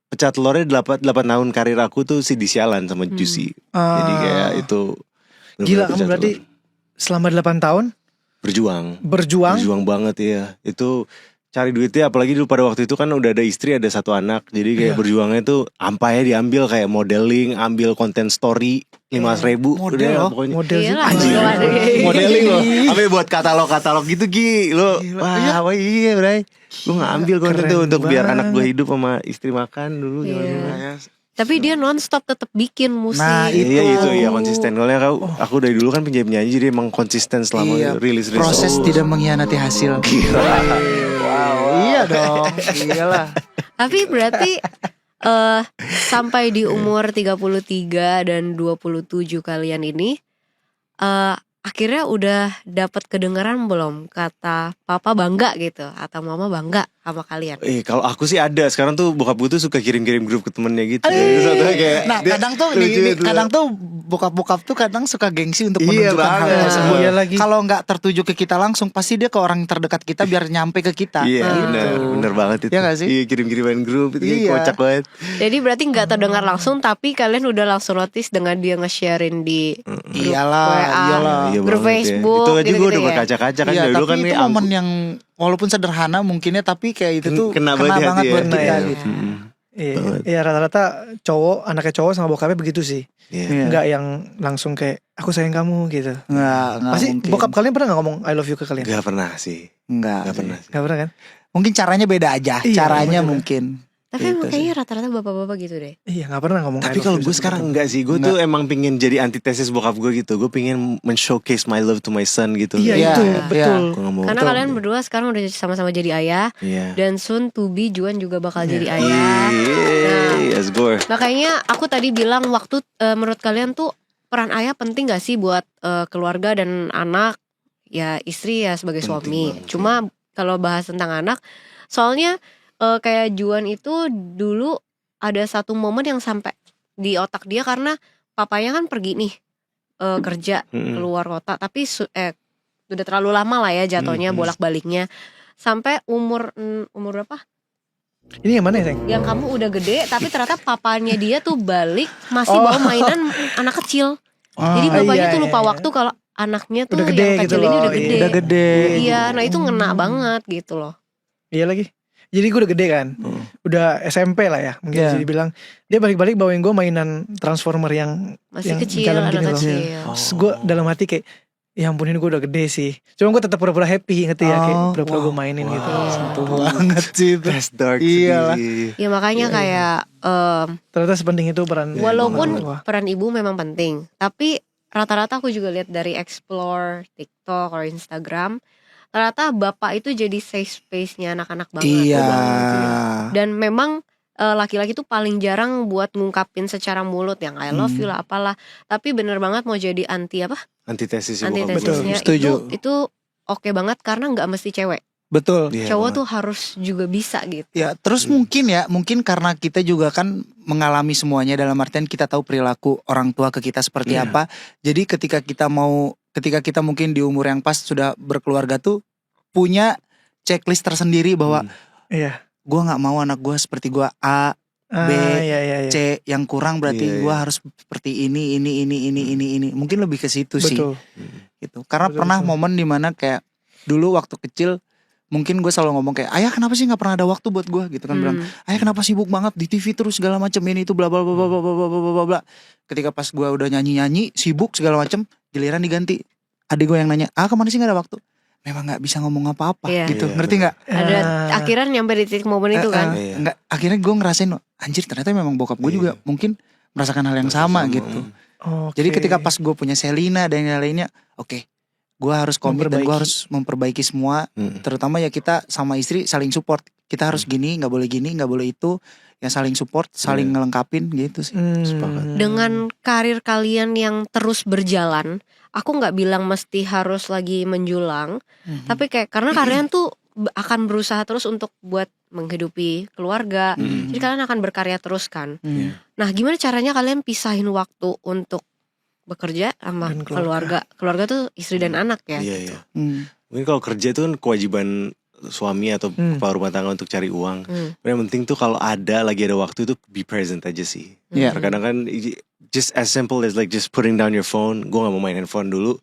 pecah telurnya 8 tahun karir aku tuh si Disialan sama Juicy. Jadi kayak itu Gila bener-bener kamu pecah berarti telur. selama 8 tahun berjuang berjuang. banget ya. Itu cari duitnya, apalagi dulu pada waktu itu kan udah ada istri, ada 1 anak. Jadi kayak Iya. berjuangnya tuh ampanya diambil kayak modeling, ambil konten story 500.000 Model udah loh. pokoknya. Model Iya sih. lah, Anjing. modeling. Modeling loh. Sampai buat katalog gitu Gi. Lo wah iya bray. Gue ngambil konten Keren tuh untuk biar banget. anak gue hidup sama istri makan dulu. Iya. Tapi dia nonstop tetap bikin musik. Nah, Iya itu ya konsisten. Soalnya aku dari dulu kan penyanyi jadi emang konsisten selama Iya, rilis. proses tidak mengkhianati hasil. Iya dong. Iyalah. Tapi berarti sampai di umur 33 dan 27 kalian ini akhirnya udah dapat kedengaran belum kata papa bangga gitu atau mama bangga sama kalian? Kalau aku sih ada. Sekarang tuh bokap gue tuh suka kirim-kirim grup ke temennya gitu. Terus satunya kayak Nah dia kadang tuh lucu itu. kadang tuh bokap-bokap tuh kadang suka gengsi untuk Iya menunjukkan hal banget. tersebut. Iya lagi. Kalau nggak tertuju ke kita langsung pasti dia ke orang terdekat kita biar nyampe ke kita. Iya Gitu. bener banget itu. Iya gak sih? Iya kirim-kiriman grup itu kayak Iya. kocak banget. Jadi berarti nggak terdengar langsung tapi kalian udah langsung notice dengan dia nge-sharein di Iyalah, WA, iyalah. Iya grup banget ya. Facebook, Itu aja gue gitu-gitu udah ya. berkaca-kaca kan Iya, dari dulu tapi kan itu nih momen yang walaupun sederhana mungkinnya tapi kayak itu tuh kena kena banget banget ya. buat kita Iya. gitu. Iya, Banget. iya rata-rata anaknya cowok sama bokapnya begitu sih. Iya. Iya. Enggak yang langsung kayak aku sayang kamu gitu. Nggak Pasti mungkin. bokap kalian pernah gak ngomong I love you ke kalian? Gak pernah sih. Nggak Gak pernah sih. Gak pernah kan? Mungkin caranya beda aja. Iya, Caranya betul. mungkin. Tapi Gitu emang kayaknya rata-rata bapak-bapak gitu deh. Iya gak pernah ngomong I Tapi love kalau you gue sama sekarang kalian. enggak sih. Gue tuh emang pingin jadi antitesis bokap gue gitu. Gue pingin men-showcase my love to my son gitu. Iya Iya, itu iya. betul. Gue gak mau. Karena kalian berdua sekarang udah sama-sama jadi ayah Iya. dan soon to be Juan juga bakal jadi ayah. Yes, gue. Makanya aku tadi bilang waktu menurut kalian tuh peran ayah penting gak sih buat keluarga dan anak, ya istri ya sebagai Penting suami. banget, Cuma kalau bahas tentang anak, soalnya kayak Juan itu dulu ada satu momen yang sampai di otak dia karena papanya kan pergi nih kerja keluar kota, tapi udah terlalu lama lah ya jatuhnya bolak-baliknya sampai umur berapa? Ini yang mana ya Seng? Yang kamu udah gede tapi ternyata papanya dia tuh balik masih bawa mainan anak kecil. Jadi bapaknya iya, tuh lupa iya. waktu kalau anaknya tuh Udah gede yang gitu kecil ini loh, udah iya. gede. Udah gede. Iya, nah itu ngena banget gitu loh. Iya lagi. Jadi gue udah gede kan. Udah SMP lah ya. Mungkin Iya. bisa dibilang. Dia balik-balik bawain gue mainan Transformer yang Masih yang kecil, jalan anak gini loh. kecil. Terus gue dalam hati kayak ya ampun ini gue udah gede sih. Cuma gue tetap pura-pura happy ngerti ya. Kayak Oh, pura-pura gue mainin gitu. Sentuh banget sih itu. Best dark Iyalah. sendiri. Ya makanya kayak Ternyata sepenting itu peran. walaupun Wah. peran ibu memang penting, tapi rata-rata aku juga lihat dari explore TikTok atau Instagram, ternyata bapak itu jadi safe space-nya anak-anak banget. Iya. Dan memang laki-laki tuh paling jarang buat ngungkapin secara mulut yang I love you lah apalah. Tapi bener banget mau jadi Antitesis ya bokap gue. antitesisnya setuju. itu oke banget karena nggak mesti cewek. Betul. Iya, Cowok banget. tuh harus juga bisa gitu. Ya, terus mungkin karena kita juga kan mengalami semuanya dalam artian kita tahu perilaku orang tua ke kita seperti Iya. apa. Jadi ketika kita mungkin di umur yang pas sudah berkeluarga tuh punya checklist tersendiri bahwa Iya. gue nggak mau anak gue seperti gue A, B, iya. C, yang kurang berarti Iya, gue iya. harus seperti ini. Mungkin lebih ke situ sih. Betul. Gitu. Karena Betul, pernah betul. momen dimana kayak dulu waktu kecil mungkin gue selalu ngomong kayak ayah kenapa sih nggak pernah ada waktu buat gue gitu kan bilang ayah kenapa sibuk banget di TV terus segala macam ini itu bla bla bla bla bla bla bla bla bla. Ketika pas gue udah nyanyi sibuk segala macam giliran diganti adik gue yang nanya kemana sih nggak ada waktu, memang nggak bisa ngomong apa-apa Iya. gitu, Iya, ngerti nggak? Ada akhirnya nyampe di titik momen itu kan. Iya. Nggak, akhirnya gue ngerasain anjir ternyata memang bokap gue juga mungkin merasakan hal yang sama gitu. Oke. Jadi ketika pas gue punya Selina dan yang lainnya, oke, gue harus komit dan gue Memperbaiki. harus memperbaiki semua. Terutama ya kita sama istri saling support. Kita harus gini, nggak boleh itu. Ya saling support, saling ngelengkapin gitu sih. Sepakat. Dengan karir kalian yang terus berjalan, aku nggak bilang mesti harus lagi menjulang, tapi kayak karena kalian tuh akan berusaha terus untuk buat menghidupi keluarga. Jadi kalian akan berkarya terus kan. Nah, gimana caranya kalian pisahin waktu untuk bekerja sama Dan keluarga? Keluarga tuh istri dan anak ya. Iya. Mungkin kalau kerja itu kan kewajiban suami atau kepala rumah tangga untuk cari uang. Yang penting tuh kalau lagi ada waktu itu be present aja sih. Iya. Terkadang kan just as simple as like just putting down your phone. Gue gak mau main handphone dulu.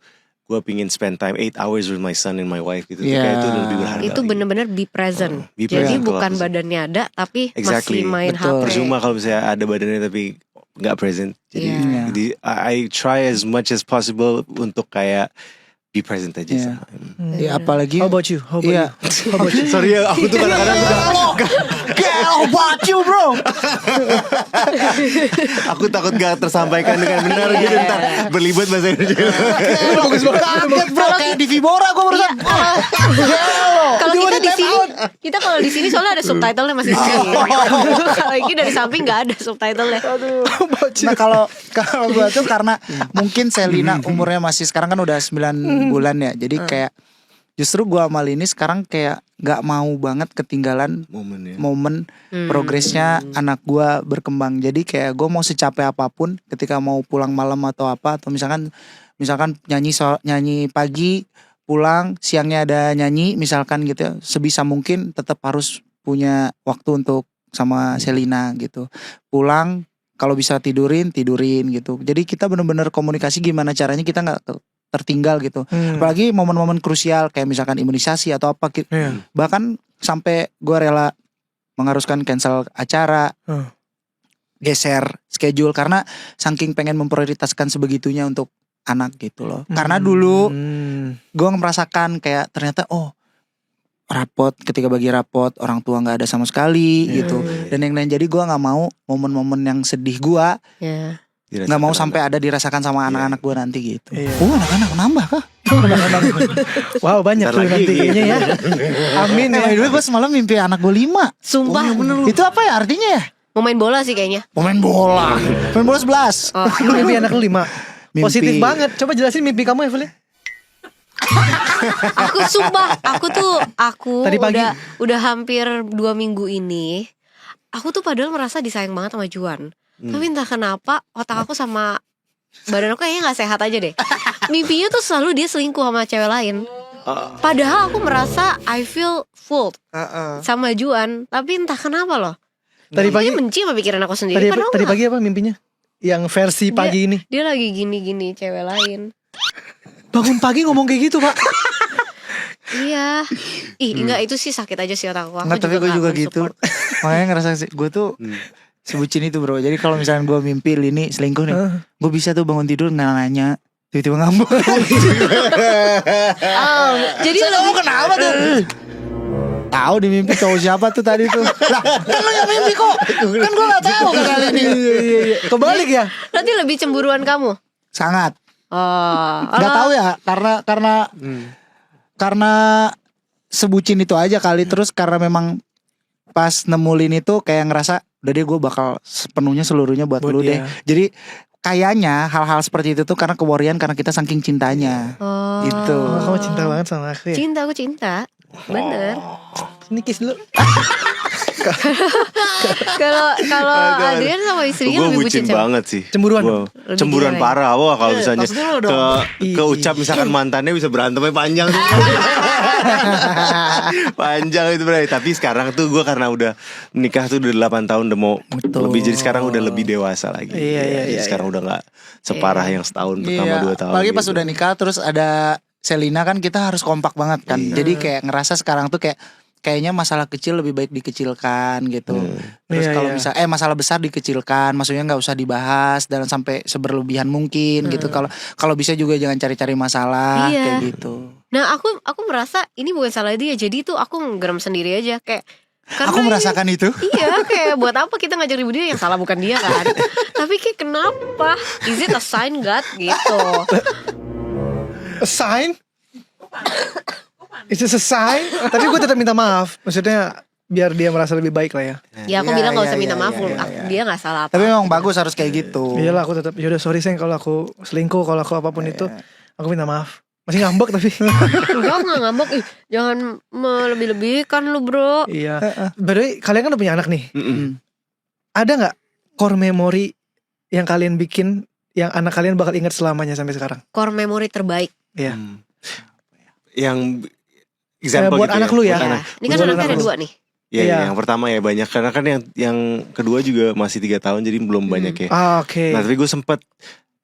Gue pingin spend time 8 hours with my son and my wife gitu. Yeah. Kayak itu udah lebih berharga Itu lagi. bener-bener be present. Be Jadi present bukan kalau aku sih. badannya ada tapi Exactly. masih main Betul. HP. Percuma kalau misalnya ada badannya tapi gak present. Jadi, Iya. jadi I try as much as possible untuk kayak be present aja Iya. sama. Ya, apalagi How about you? How about Iya. you? How about you? Sorry ya, aku tuh kadang-kadang How about you bro? aku takut gak tersampaikan dengan benar gitu ntar berlibat bahasa Indonesia. Bagus banget. Kaget bro, kayak di Vibora gue barusan. Kalau kita di sini, kita kalau di sini soalnya ada subtitlenya masih di sini. Kalau ini dari samping nggak ada subtitlenya. Nah kalau gue tuh karena mungkin Selina umurnya masih sekarang kan udah 9 bulan ya. Jadi kayak justru gue sama Lini sekarang kayak gak mau banget ketinggalan momen progresnya anak gue berkembang. Jadi kayak gue mau secapek apapun ketika mau pulang malam atau apa, atau misalkan nyanyi pagi pulang siangnya ada nyanyi misalkan gitu ya, sebisa mungkin tetap harus punya waktu untuk sama Selina gitu. Pulang kalau bisa tidurin gitu. Jadi kita benar-benar komunikasi gimana caranya kita nggak tertinggal gitu. Apalagi momen-momen krusial kayak misalkan imunisasi atau apa. Bahkan sampai gue rela mengharuskan cancel acara, geser schedule karena saking pengen memprioritaskan sebegitunya untuk anak gitu loh. Karena dulu gue merasakan kayak ternyata rapot, ketika bagi rapot orang tua nggak ada sama sekali gitu. Dan yang lain, jadi gue nggak mau momen-momen yang sedih gue nggak mau sampai ada dirasakan sama anak-anak gue nanti gitu. Anak-anak nambah kah? Wow, banyak tuh nanti kayaknya ya. Amin ya. Dulu gue semalam mimpi anak gue 5. Sumpah. Itu apa ya artinya ya? Mau main bola sih kayaknya. Pemain bola. Pemain bola 11. Lu mimpi anak lu 5. Mimpi. Positif banget. Coba jelasin mimpi kamu Evelyn. Aku sumpah, aku Tadi pagi. udah hampir 2 minggu ini. Aku tuh padahal merasa disayang banget sama Juan. Tapi entah kenapa otak aku sama badan aku kayaknya gak sehat aja deh. Mimpinya tuh selalu dia selingkuh sama cewek lain. Padahal aku merasa I feel full sama Juan. Tapi entah kenapa loh. Tadi pagi Kayaknya benci sama pikiran aku sendiri. tadi pagi apa mimpinya? Yang versi pagi ini. Dia lagi gini-gini cewek lain. Bangun pagi ngomong kayak gitu, Pak. Iya. Enggak, itu sih sakit aja sih otak aku. Nggak, tapi gue juga nggak gitu. support. Makanya ngerasa gue tuh sebucin itu bro. Jadi kalau misalnya gue mimpi Lini selingkuh nih, gue bisa tuh bangun tidur nanya, tiba-tiba ngambek. Jadi Kamu kenapa tuh? Tahu di mimpi cowok siapa tuh tadi tuh? Lah, kan lo yang mimpi kok. Kan gue gak tahu kali ini. Kebalik ya? berarti lebih cemburuan kamu. Sangat. Oh, Gak tahu ya, karena sebucin itu aja kali. Terus karena memang pas nemulin itu kayak ngerasa udah deh gue bakal sepenuhnya seluruhnya buat lu deh. Jadi kayaknya hal-hal seperti itu tuh karena kewarian, karena kita saking cintanya. Gitu. Oh, kamu cinta banget sama aku ya? Cinta, aku cinta. Bener. Ini kiss dulu. Kalau Adrian sama istrinya Gue lebih bucin bucin siapa? banget sih. Cemburuan? Gua Lebih cemburuan gila parah. Wah kalau misalnya maksudnya lo dong. ke ucap misalkan mantannya bisa berantemnya panjang tuh. Panjang itu berarti. Tapi sekarang tuh gue karena udah menikah tuh udah 8 tahun udah mau lebih. Jadi sekarang udah lebih dewasa lagi. Jadi sekarang udah gak separah yang setahun pertama 2 tahun. Apalagi pas gitu. udah nikah terus ada Selina kan kita harus kompak banget kan. Jadi kayak ngerasa sekarang tuh kayaknya masalah kecil lebih baik dikecilkan gitu. Terus kalau bisa masalah besar dikecilkan, maksudnya nggak usah dibahas dan sampai seberlebihan mungkin gitu. Kalau bisa juga jangan cari-cari masalah kayak gitu. Nah aku merasa ini bukan salah dia. Jadi tuh aku ngerem sendiri aja kayak. Aku merasakan itu. Iya, kayak buat apa kita ngajak ribut dia, yang salah bukan dia kan. Tapi kayak kenapa? Is it a sign God gitu? A sign? Is this a sign? Tapi gue tetap minta maaf. Maksudnya biar dia merasa lebih baik lah ya. Ya aku bilang gak usah minta maaf. Dia gak salah apa. Tapi memang bagus harus kayak gitu. Iyalah aku tetap. Yaudah sorry sayang kalau aku selingkuh, kalau aku apapun itu, aku minta maaf. Masih ngambek tapi. Enggak ngambek. Ih, jangan melebih-lebihkan lu, Bro. Iya. By the way, kalian kan udah punya anak nih. Mm-mm. Ada gak core memory yang kalian bikin yang anak kalian bakal ingat selamanya sampai sekarang? Core memory terbaik. Iya. Yang example buat gitu anak lu ya. buat anak. Ini kan Buat anaknya ada anak lu. 2 nih. Ya, Iya. yang pertama ya banyak karena kan yang kedua juga masih 3 tahun jadi belum banyak ya. Oke. Nah tapi gue sempet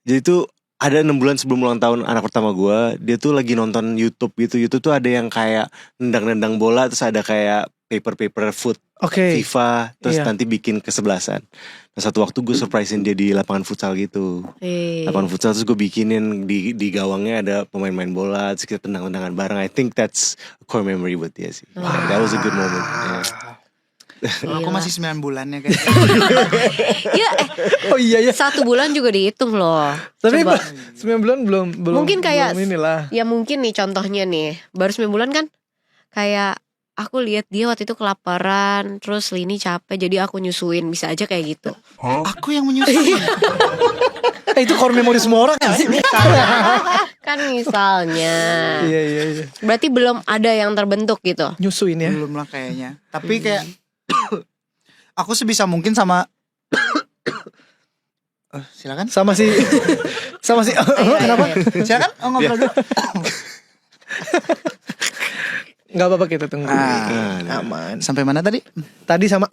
jadi tuh ada 6 bulan sebelum ulang tahun anak pertama gue, dia tuh lagi nonton YouTube gitu. YouTube tuh ada yang kayak nendang-nendang bola, terus ada kayak paper foot Oke. FIFA, terus Iya. nanti bikin kesebelasan. Nah satu waktu gue surprisein dia di lapangan futsal gitu. Lapangan futsal terus gue bikinin di gawangnya ada pemain-main bola, terus kita tendang-tendangan bareng. I think that's a core memory buat dia sih. That was a good moment. Yeah. Aku masih 9 bulan ya kayak. Ya, Oh iya ya. 1 bulan juga dihitung loh. Tapi Coba. 9 bulan belum Mungkin kayak belum inilah. Ya mungkin nih contohnya nih, baru 9 bulan kan, kayak aku lihat dia waktu itu kelaparan, terus Lini capek, jadi aku nyusuin, bisa aja kayak gitu. Aku yang menyusui. Itu core memory semua orang gak sih? Kan misalnya, Iya. berarti belum ada yang terbentuk gitu. Nyusuin ya. Belum lah kayaknya. Tapi kayak aku sebisa mungkin sama silakan. Sama si kenapa? Silakan ngobrol dulu. Enggak apa-apa kita tunggu. Ah. Aman. Sampai mana tadi? Tadi sama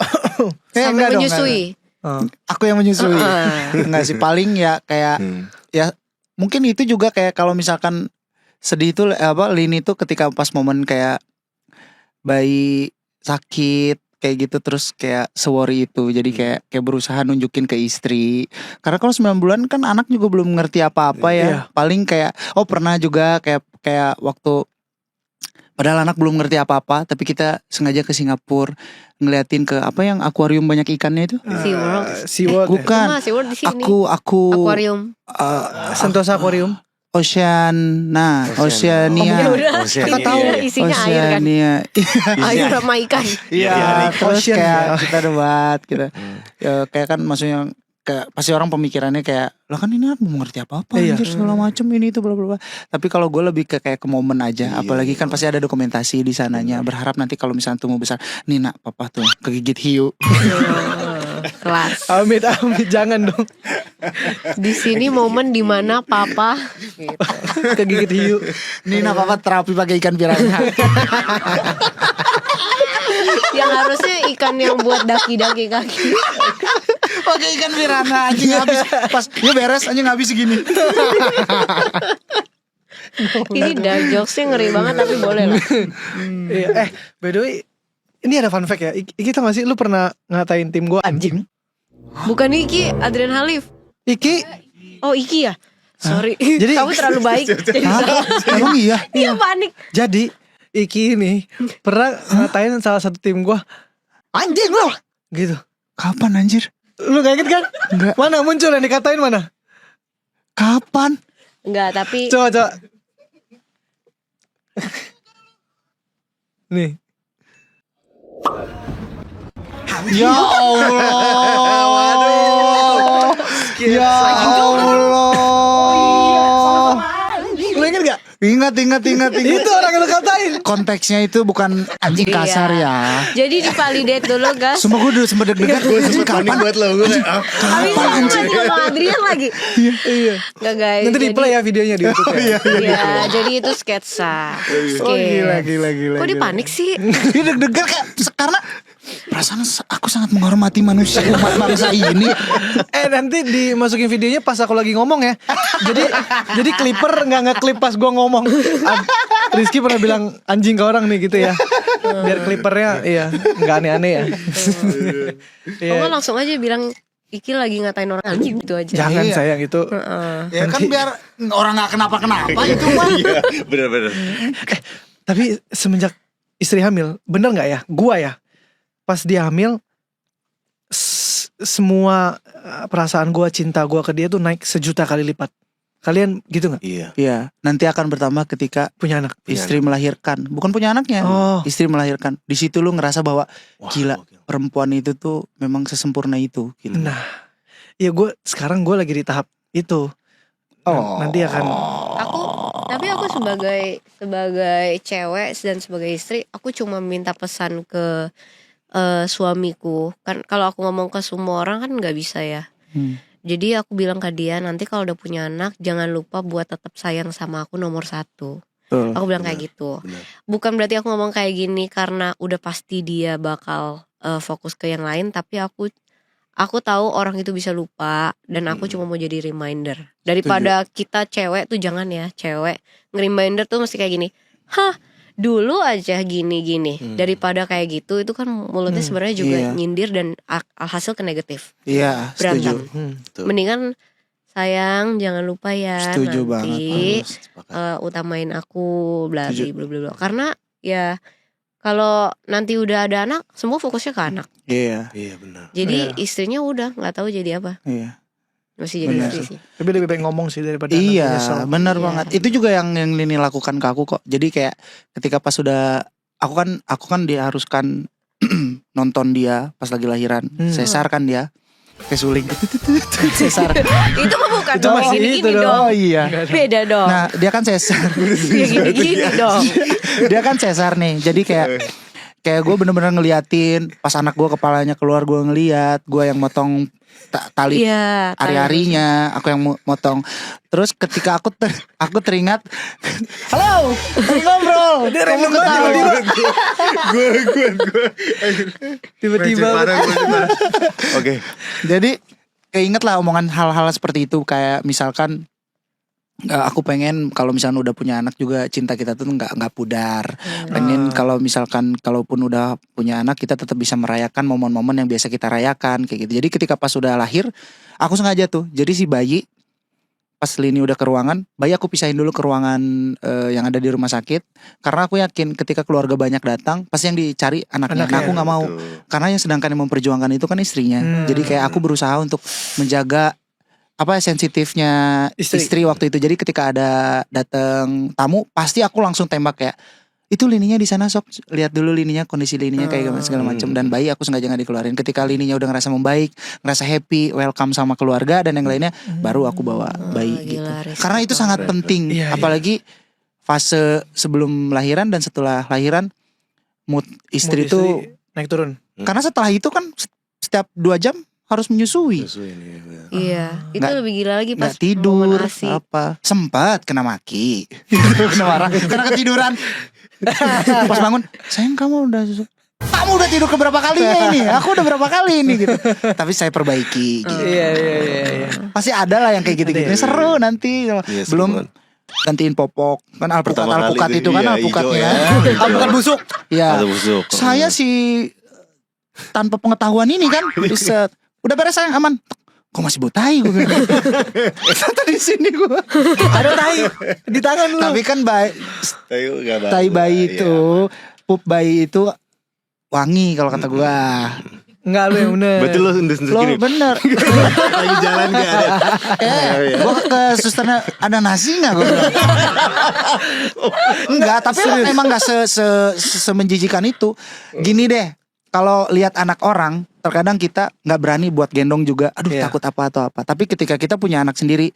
Sampai enggak dong, menyusui. Oh. Aku yang menyusui. Enggak sih, paling ya kayak ya mungkin itu juga kayak kalau misalkan sedih itu Lini tuh ketika pas momen kayak bayi sakit kayak gitu, terus kayak sewori itu, jadi kayak berusaha nunjukin ke istri, karena kalau 9 bulan kan anak juga belum ngerti apa-apa ya. Iya. Paling kayak pernah juga kayak waktu padahal anak belum ngerti apa-apa, tapi kita sengaja ke Singapura ngeliatin ke apa yang akuarium banyak ikannya itu. SeaWorld. SeaWorld. Ya. Bukan. Cuma SeaWorld di sini. Aku Akuarium. Sentosa Aquarium. Oceania. Udah, Oceania. kita tahu isinya air kan. Oceania. Air sama ikan. Iya, terus Ocean kayak ya. kita debat gitu. Ya, kayak kan maksudnya kayak pasti orang pemikirannya kayak lah kan ini anak belum ngerti apa-apa Iya. anjir segala macem ini itu bla bla bla. Tapi kalau gue lebih ke kayak ke momen aja, apalagi kan pasti ada dokumentasi di sananya. Berharap nanti kalau misalnya tumbuh besar, nih nak papa tuh kegigit hiu. Kelas. Amit jangan dong. Di sini momen dimana papa Kegigit hiu. Nih nak papa terapi pakai ikan piranha. yang harusnya ikan yang buat daki-daki kaki. Pakai ikan piranha anjing habis pas ya beres anjing habis segini. Ini dark jokesnya ngeri banget tapi boleh lah. Iya. By the way, ini ada fun fact ya. Iki tau gak sih lu pernah ngatain tim gue anjing? Bukan Iki, Adrian Halif. Iki Oh Iki ya. Sorry. Jadi- Kamu terlalu baik. Jadi salah. Emang iya? Iya panik. jadi Iki ini pernah ngatain salah satu tim gue anjing lo gitu. Kapan anjir? Lu gak inget kan? Enggak. Mana muncul yang dikatain mana? Kapan? Enggak, tapi Coba. Nih. Ya Allah. Ya Allah. Lu inget gak? Ingat. Itu orang yang lu katain. Konteksnya itu bukan anjing Iya. kasar ya. jadi divalidate dulu guys. Sumpah gue udah sempet deg-degan. Anjing kapan? buat lo gue Habis itu masih ngomong Adrian lagi. Iya. Enggak guys. Nanti di jadi- play ya videonya di YouTube ya. Iya, jadi itu sketsa. Oh gila. Kok dia panik sih? Dia deg-degan kayak karena perasaan aku sangat menghormati manusia umat bangsa ini. Nanti dimasukin videonya pas aku lagi ngomong ya. Jadi clipper nggak ngeklip pas gua ngomong. Rizky pernah bilang anjing ke orang nih gitu ya. Biar clippernya iya nggak aneh-aneh ya. Iya. Kamu langsung aja bilang Iki lagi ngatain orang anjing gitu aja. Jangan Iya. sayang itu. Ya kan biar orang nggak kenapa-kenapa itu mah. Iya bener-bener. Tapi semenjak istri hamil, bener nggak ya? Gua ya, pas dia hamil, semua perasaan gua, cinta gua ke dia tuh naik 1.000.000 kali lipat. Kalian gitu nggak? Iya. Iya, nanti akan bertambah ketika Punya anak? istri melahirkan. Bukan punya anaknya, Oh. istri melahirkan. Di situ lu ngerasa bahwa Wah, gila, oke. perempuan itu tuh memang sesempurna itu gitu. Nah, ya gue sekarang gue lagi di tahap itu. Nanti akan Tapi aku sebagai cewek dan sebagai istri, aku cuma minta pesan ke suamiku. Kan kalau aku ngomong ke semua orang kan nggak bisa ya. Jadi aku bilang ke dia, nanti kalau udah punya anak jangan lupa buat tetap sayang sama aku nomor 1. Aku bilang kayak gitu. benar. Bukan berarti aku ngomong kayak gini karena udah pasti dia bakal fokus ke yang lain, tapi aku tahu orang itu bisa lupa dan aku cuma mau jadi reminder. Daripada kita cewek tuh jangan ya, cewek nge-reminder tuh mesti kayak gini. Hah, dulu aja gini-gini. Daripada kayak gitu, itu kan mulutnya sebenarnya juga Iya. nyindir dan hasil ke negatif. Iya, setuju. Berantem. Betul. Mendingan sayang jangan lupa ya Setuju nanti Sepakat. utamain aku bla Setuju. bla bla bla. Karena ya kalau nanti udah ada anak, semua fokusnya ke anak. Iya, Iya benar. Jadi Iya. istrinya udah nggak tahu jadi apa. iya. Masih jadi Benar. istri sih. Tapi lebih baik ngomong sih daripada nanti Iya, nyesel. benar Iya. banget. Itu juga yang Lini lakukan ke aku kok. Jadi kayak ketika pas sudah aku kan diharuskan nonton dia pas lagi lahiran. Sesar kan dia. Kesuling. Sesar. Itu mah bukan Itu masih gini itu dong. Oh iya. Beda dong. Nah, dia kan sesar. Ya gini-gini dong. Dia kan sesar nih. Jadi kayak gue bener-bener ngeliatin pas anak gue kepalanya keluar, gue ngeliat, gue yang motong tali Iya. ari-arinya, aku yang motong. Terus ketika aku teringat, halo, lagi ngobrol, kamu ketawa. Tiba-tiba Oke. Jadi keinget lah omongan hal-hal seperti itu, kayak misalkan aku pengen kalau misalnya udah punya anak juga cinta kita tuh nggak pudar. Pengen kalau misalkan kalaupun udah punya anak kita tetap bisa merayakan momen-momen yang biasa kita rayakan kayak gitu. Jadi ketika pas udah lahir, aku sengaja tuh. Jadi si bayi pas Lini udah ke ruangan, bayi aku pisahin dulu ke ruangan yang ada di rumah sakit, karena aku yakin ketika keluarga banyak datang pasti yang dicari anaknya. Nah, aku nggak mau, karena yang sedangkan yang memperjuangkan itu kan istrinya. Jadi kayak aku berusaha untuk menjaga sensitifnya istri waktu itu. Jadi ketika ada datang tamu, pasti aku langsung tembak kayak, itu lininya di sana, sok lihat dulu lininya, kondisi lininya kayak segala macam. Dan bayi aku sengaja nggak dikeluarin. Ketika lininya udah ngerasa membaik, ngerasa happy, welcome sama keluarga dan yang lainnya, baru aku bawa bayi gitu. Gila, Karena itu sangat penting, Iya, iya. apalagi fase sebelum lahiran dan setelah lahiran, mood istri itu. naik turun. Karena setelah itu kan setiap 2 jam harus menyusui. Iya. Itu Nggak- lebih gila lagi pas Nggak tidur momen ASI. apa, sempat kena maki. Kena marah karena ketiduran. Pas bangun, sayang kamu udah tidur keberapa kalinya ini? Aku udah berapa kali ini gitu. Tapi saya perbaiki gitu. Iya. Pasti ada lah yang kayak gitu-gitu. Seru nanti. Belum gantiin popok. Kan Pertama alpukat kali itu kan iya, alpukatnya. hijau ya. Alpukat busuk. Ya. Ada busuk. Saya sih tanpa pengetahuan ini kan riset. Udah beres sayang, aman. Kok masih bau tai gue bilang. Ternyata di sini gue. Ada tai di tangan lu. Tapi kan tai bayi itu, pup bayi itu wangi kalau kata gue. Enggak lu yang bener. Berarti lo sendiri Lo gini. bener. Lagi jalan gak ada. Gue ke susternya, ada nasi gak gue bilang. Enggak, tapi emang gak semenjijikan itu. Gini deh, kalau lihat anak orang, terkadang kita gak berani buat gendong juga. Aduh, Iya. takut apa atau apa. Tapi ketika kita punya anak sendiri,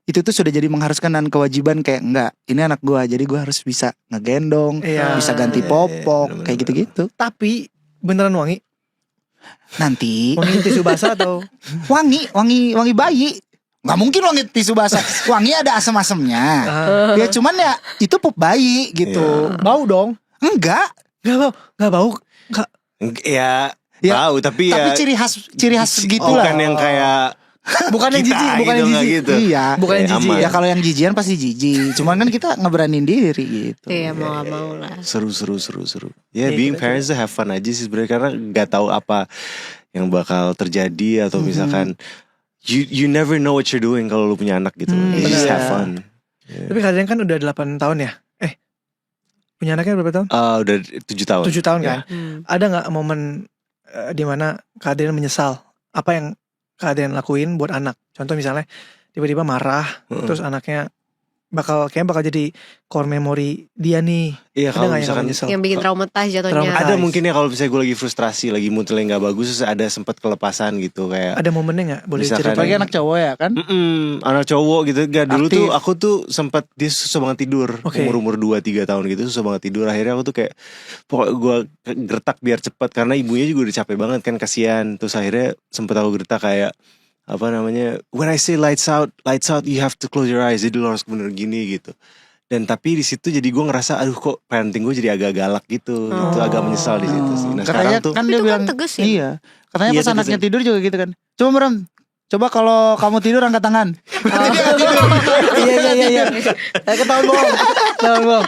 itu tuh sudah jadi mengharuskan dan kewajiban kayak, enggak, ini anak gue, jadi gue harus bisa ngegendong, Iya. bisa ganti popok, kayak gitu-gitu. Tapi beneran wangi. Nanti Wangi tisu basah atau wangi bayi. Nggak mungkin wangi tisu basah. Wangi ada asam-asamnya. Ya cuman ya itu pup bayi gitu. bau dong? Enggak. Enggak bau. Ya, Ya, tahu tapi Tapi ya ciri khas gitu bukan lah. yang kayak Bukan yang kita jijik, bukan gitu, yang nggak jijik. gitu. Iya. Bukan yang Ya, jijik. aman. Ya kalau yang jijian pasti jijik. Cuman kan kita ngeberanin diri gitu. Iya, mau gak mau lah. seru. Ya, being parents tuh have fun aja sih sebenarnya, karena nggak tahu apa yang bakal terjadi atau misalkan you never know what you're doing kalau lu punya anak gitu. You just bener. have fun. Tapi kalian kan udah 8 tahun ya? Punya anaknya berapa tahun? Udah 7 tahun. 7 tahun kan? Hmm. Ada gak momen dimana keadaan menyesal? Apa yang keadaan lakuin buat anak? Contoh misalnya tiba-tiba marah, terus anaknya bakal jadi core memory dia nih. Iya, Ada kalau nggak yang misalkan nyesel? Yang bikin traumatized jatuhnya. Traumatized. ada mungkin ya kalau misalnya gue lagi frustrasi, lagi moodnya nggak bagus, terus ada sempat kelepasan gitu kayak. Ada momennya nggak? Boleh Misalkan- ceritain? Apalagi anak cowok ya kan. Anak cowok gitu. Gak dulu Aktif. tuh aku tuh sempat dia susah banget tidur. Oke. Umur 2-3 tahun gitu susah banget tidur. Akhirnya aku tuh kayak pokok gue gertak biar cepet karena ibunya juga udah capek banget kan, kasihan. Terus akhirnya sempat aku gertak kayak apa namanya, when I say lights out you have to close your eyes. Jadi lo harus bener gini gitu. Dan tapi di situ jadi gue ngerasa aduh kok parenting gue jadi agak galak gitu. Itu agak menyesal di situ sih. Nah sekarang Katanya tuh kan Tapi dia itu kan bilang tegas ya? iya. Katanya Iya, pas tegas anaknya ya. tidur juga gitu kan. Coba Bram, coba kalau kamu tidur angkat tangan. Iya. Ketahuan bohong.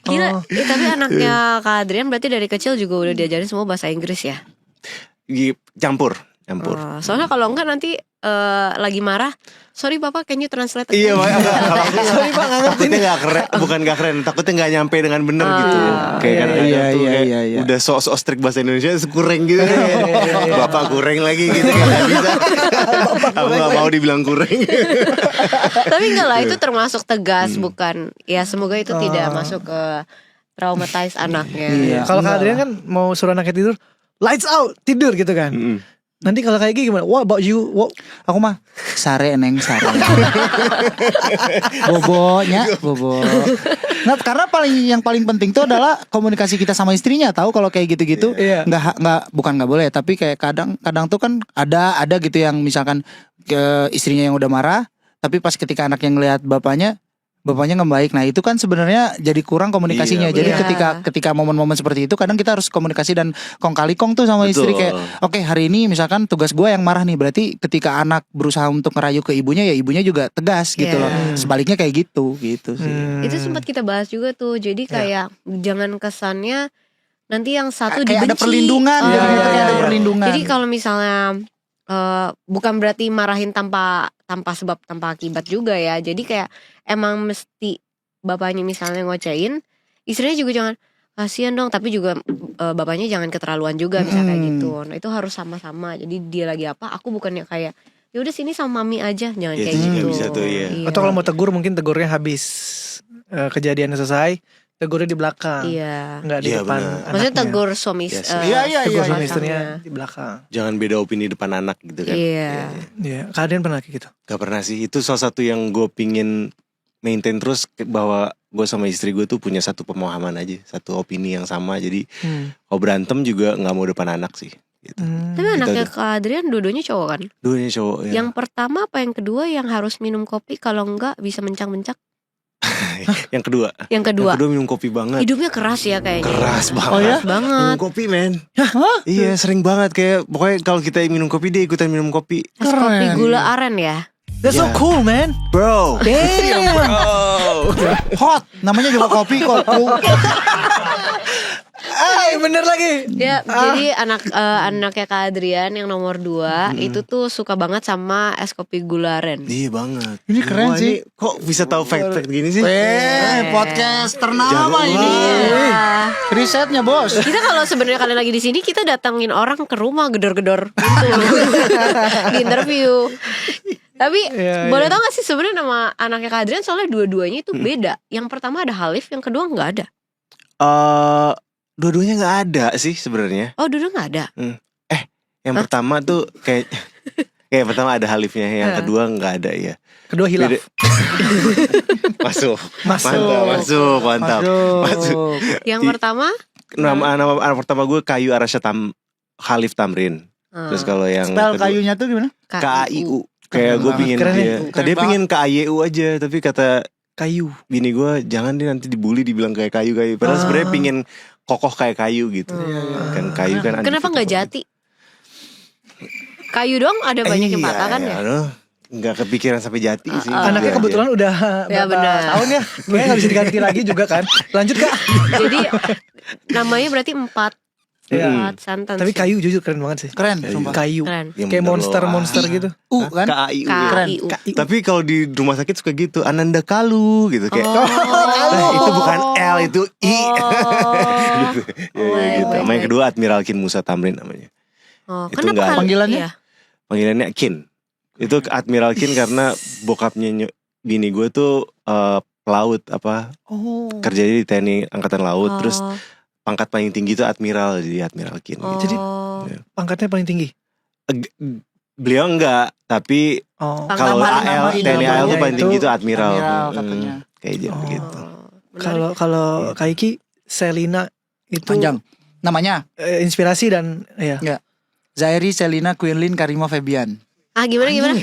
Gila, Oh. tapi anaknya Kak Adrian berarti dari kecil juga udah diajarin semua bahasa Inggris ya? campur. Oh, soalnya kalau enggak nanti lagi marah, sorry Bapak, can you translate? Iya, again?" kalau aku Sorry, Pak, nggak ngerti takutnya nggak keren, bukan nggak keren, takutnya nggak nyampe dengan bener gitu. Kayak kan iya, kadang iya, tuh iya, kayak iya. udah sok-sok strict bahasa Indonesia kurang gitu. Bapak kurang lagi gitu nggak bisa. Aku nggak mau dibilang kurang. Tapi enggak lah, itu termasuk tegas, bukan? Ya semoga itu tidak masuk ke traumatize anaknya. Iya. Kalau Kak Enggak Adrian kan mau suruh anaknya tidur, lights out, tidur gitu kan. Nanti kalau kayak gini gimana? What about you? What? Aku mah sare neng sare. Bobo. Nah, karena yang paling penting tuh adalah komunikasi kita sama istrinya, tahu kalau kayak gitu-gitu Iya. bukan nggak boleh, tapi kayak kadang tuh kan ada gitu yang misalkan ke istrinya yang udah marah, tapi pas ketika anak yang ngelihat bapaknya nggak baik. Nah, itu kan sebenarnya jadi kurang komunikasinya. Iya, Jadi benar. ketika momen-momen seperti itu kadang kita harus komunikasi dan kong kali kong tuh sama istri Betul. kayak oke, hari ini misalkan tugas gue yang marah nih, berarti ketika anak berusaha untuk ngerayu ke ibunya ya ibunya juga tegas gitu Iya. loh. Sebaliknya kayak gitu sih. Itu sempat kita bahas juga tuh. Jadi kayak jangan kesannya nanti yang satu Kayak ada dibenci. perlindungan, Ah. jadinya tuh kayak ada iya. perlindungan. Jadi kalau misalnya bukan berarti marahin tanpa sebab tanpa akibat juga ya. Jadi kayak emang mesti bapaknya misalnya ngocein, istrinya juga jangan kasihan dong, tapi juga bapaknya jangan keterlaluan juga misalnya kayak gitu. Nah itu harus sama-sama. Jadi dia lagi apa, aku bukannya kayak ya udah sini sama mami aja, jangan Ya, kayak itu juga gitu. bisa tuh, iya. Atau kalau mau tegur mungkin tegurnya habis kejadiannya selesai, tegurnya di belakang. Iya. Enggak di Iya, depan. benar. Maksudnya anaknya. tegur suami Yes. Iya, Tegur sama iya. istrinya di belakang. Jangan beda opini depan anak gitu kan. Iya. Iya, Kak Adrian pernah kayak gitu. Gak pernah sih. Itu salah satu yang gue pingin maintain terus, bahwa gue sama istri gue tuh punya satu pemahaman aja, satu opini yang sama. Jadi kalau berantem juga nggak mau depan anak sih. Gitu. Tapi anaknya Kak Adrian dua-duanya cowok kan? Duanya cowok ya. Yang pertama apa yang kedua yang harus minum kopi, kalau enggak bisa mencak-mencak? Yang kedua. Yang kedua. Yang kedua minum kopi banget. Hidupnya keras ya kayaknya. Keras banget. Oh ya? Minum Banget. kopi men. Iya sering banget, kayak pokoknya kalau kita minum kopi dia ikutan minum kopi. Es kopi gula aren ya. That's so Yeah. cool, man. Bro. Damn. Hot, namanya juga kopi kok. Bener lagi. Ya, jadi anaknya Kak Adrian yang nomor 2 itu tuh suka banget sama es kopi gula aren. Iya banget. Ini keren Wah, sih. ini kok bisa tahu fact-fact gini sih? Podcast ternama Jangan- ini. Iya. Risetnya bos. Kita kalau sebenarnya kalian lagi di sini, kita datangin orang ke rumah gedor-gedor gitu. Di interview. Tapi Iya, boleh tau gak sih sebenarnya nama anaknya Kak Adrian, soalnya dua-duanya itu beda. Yang pertama ada Halif, yang kedua nggak ada. Dua-duanya nggak ada sih sebenarnya. Oh, dua nggak ada. Yang pertama tuh kayak yang pertama ada Halifnya, yang kedua nggak ada ya. Kedua hilaf. Beda. Masuk. Masuk. Mantap. Masuk. Yang Di- pertama Nama anak pertama gue Kayu Arasya Halif Tamrin. Terus kalau yang Spell kedua, kayunya tuh gimana? KAIU. Kayak gue Keren pingin banget. dia. Keren Tadinya banget. pingin KAYU aja, tapi kata Kayu. bini gue jangan dia nanti dibully dibilang kayak kayu. Padahal sebenarnya pingin kokoh kayak kayu gitu. Kan kayu kan. Kenapa nggak jati? Kayu dong ada banyak yang patah kan ya. Aduh, nggak kepikiran sampai jati sih. Anaknya Jujur kebetulan udah Ya, berapa benar. tahun ya. Kayaknya gak bisa diganti lagi juga kan. Lanjut Kak. Jadi namanya berarti 4 Iya. sentence. Tapi kayu jujur keren banget sih. Keren, sumpah. Kayu. Keren. Ya, Kayak bener loh. monster gitu. Kan? KAIU. Keren. KAIU. Tapi kalau di rumah sakit suka gitu, Ananda Kalu gitu kayak. Oh. Nah, itu bukan L, itu I. Oh. Gitu. Ya, gitu. Sama yang kedua Admiral Kin Musa Tamrin namanya. Oh, Itu kenapa nggak ada. kali- Panggilannya? iya. Panggilannya Kin. Itu Admiral Kin karena bokapnya bini gue tuh pelaut Oh. kerjanya di TNI Angkatan Laut, Oh. terus pangkat paling tinggi itu admiral, jadi Admiral Kin. Oh. Jadi pangkatnya paling tinggi. Beliau enggak, tapi Oh. Pangkat kalau paling AL tinggi TNI AL tuh namanya paling itu tinggi itu admiral. admiral katanya. Kayak gitu. Oh, gitu. menarik. Kalau Kaiki Selina itu Panjang. Namanya inspirasi dan ya. Zairi Selina Quinlin Karima Febian. Gimana?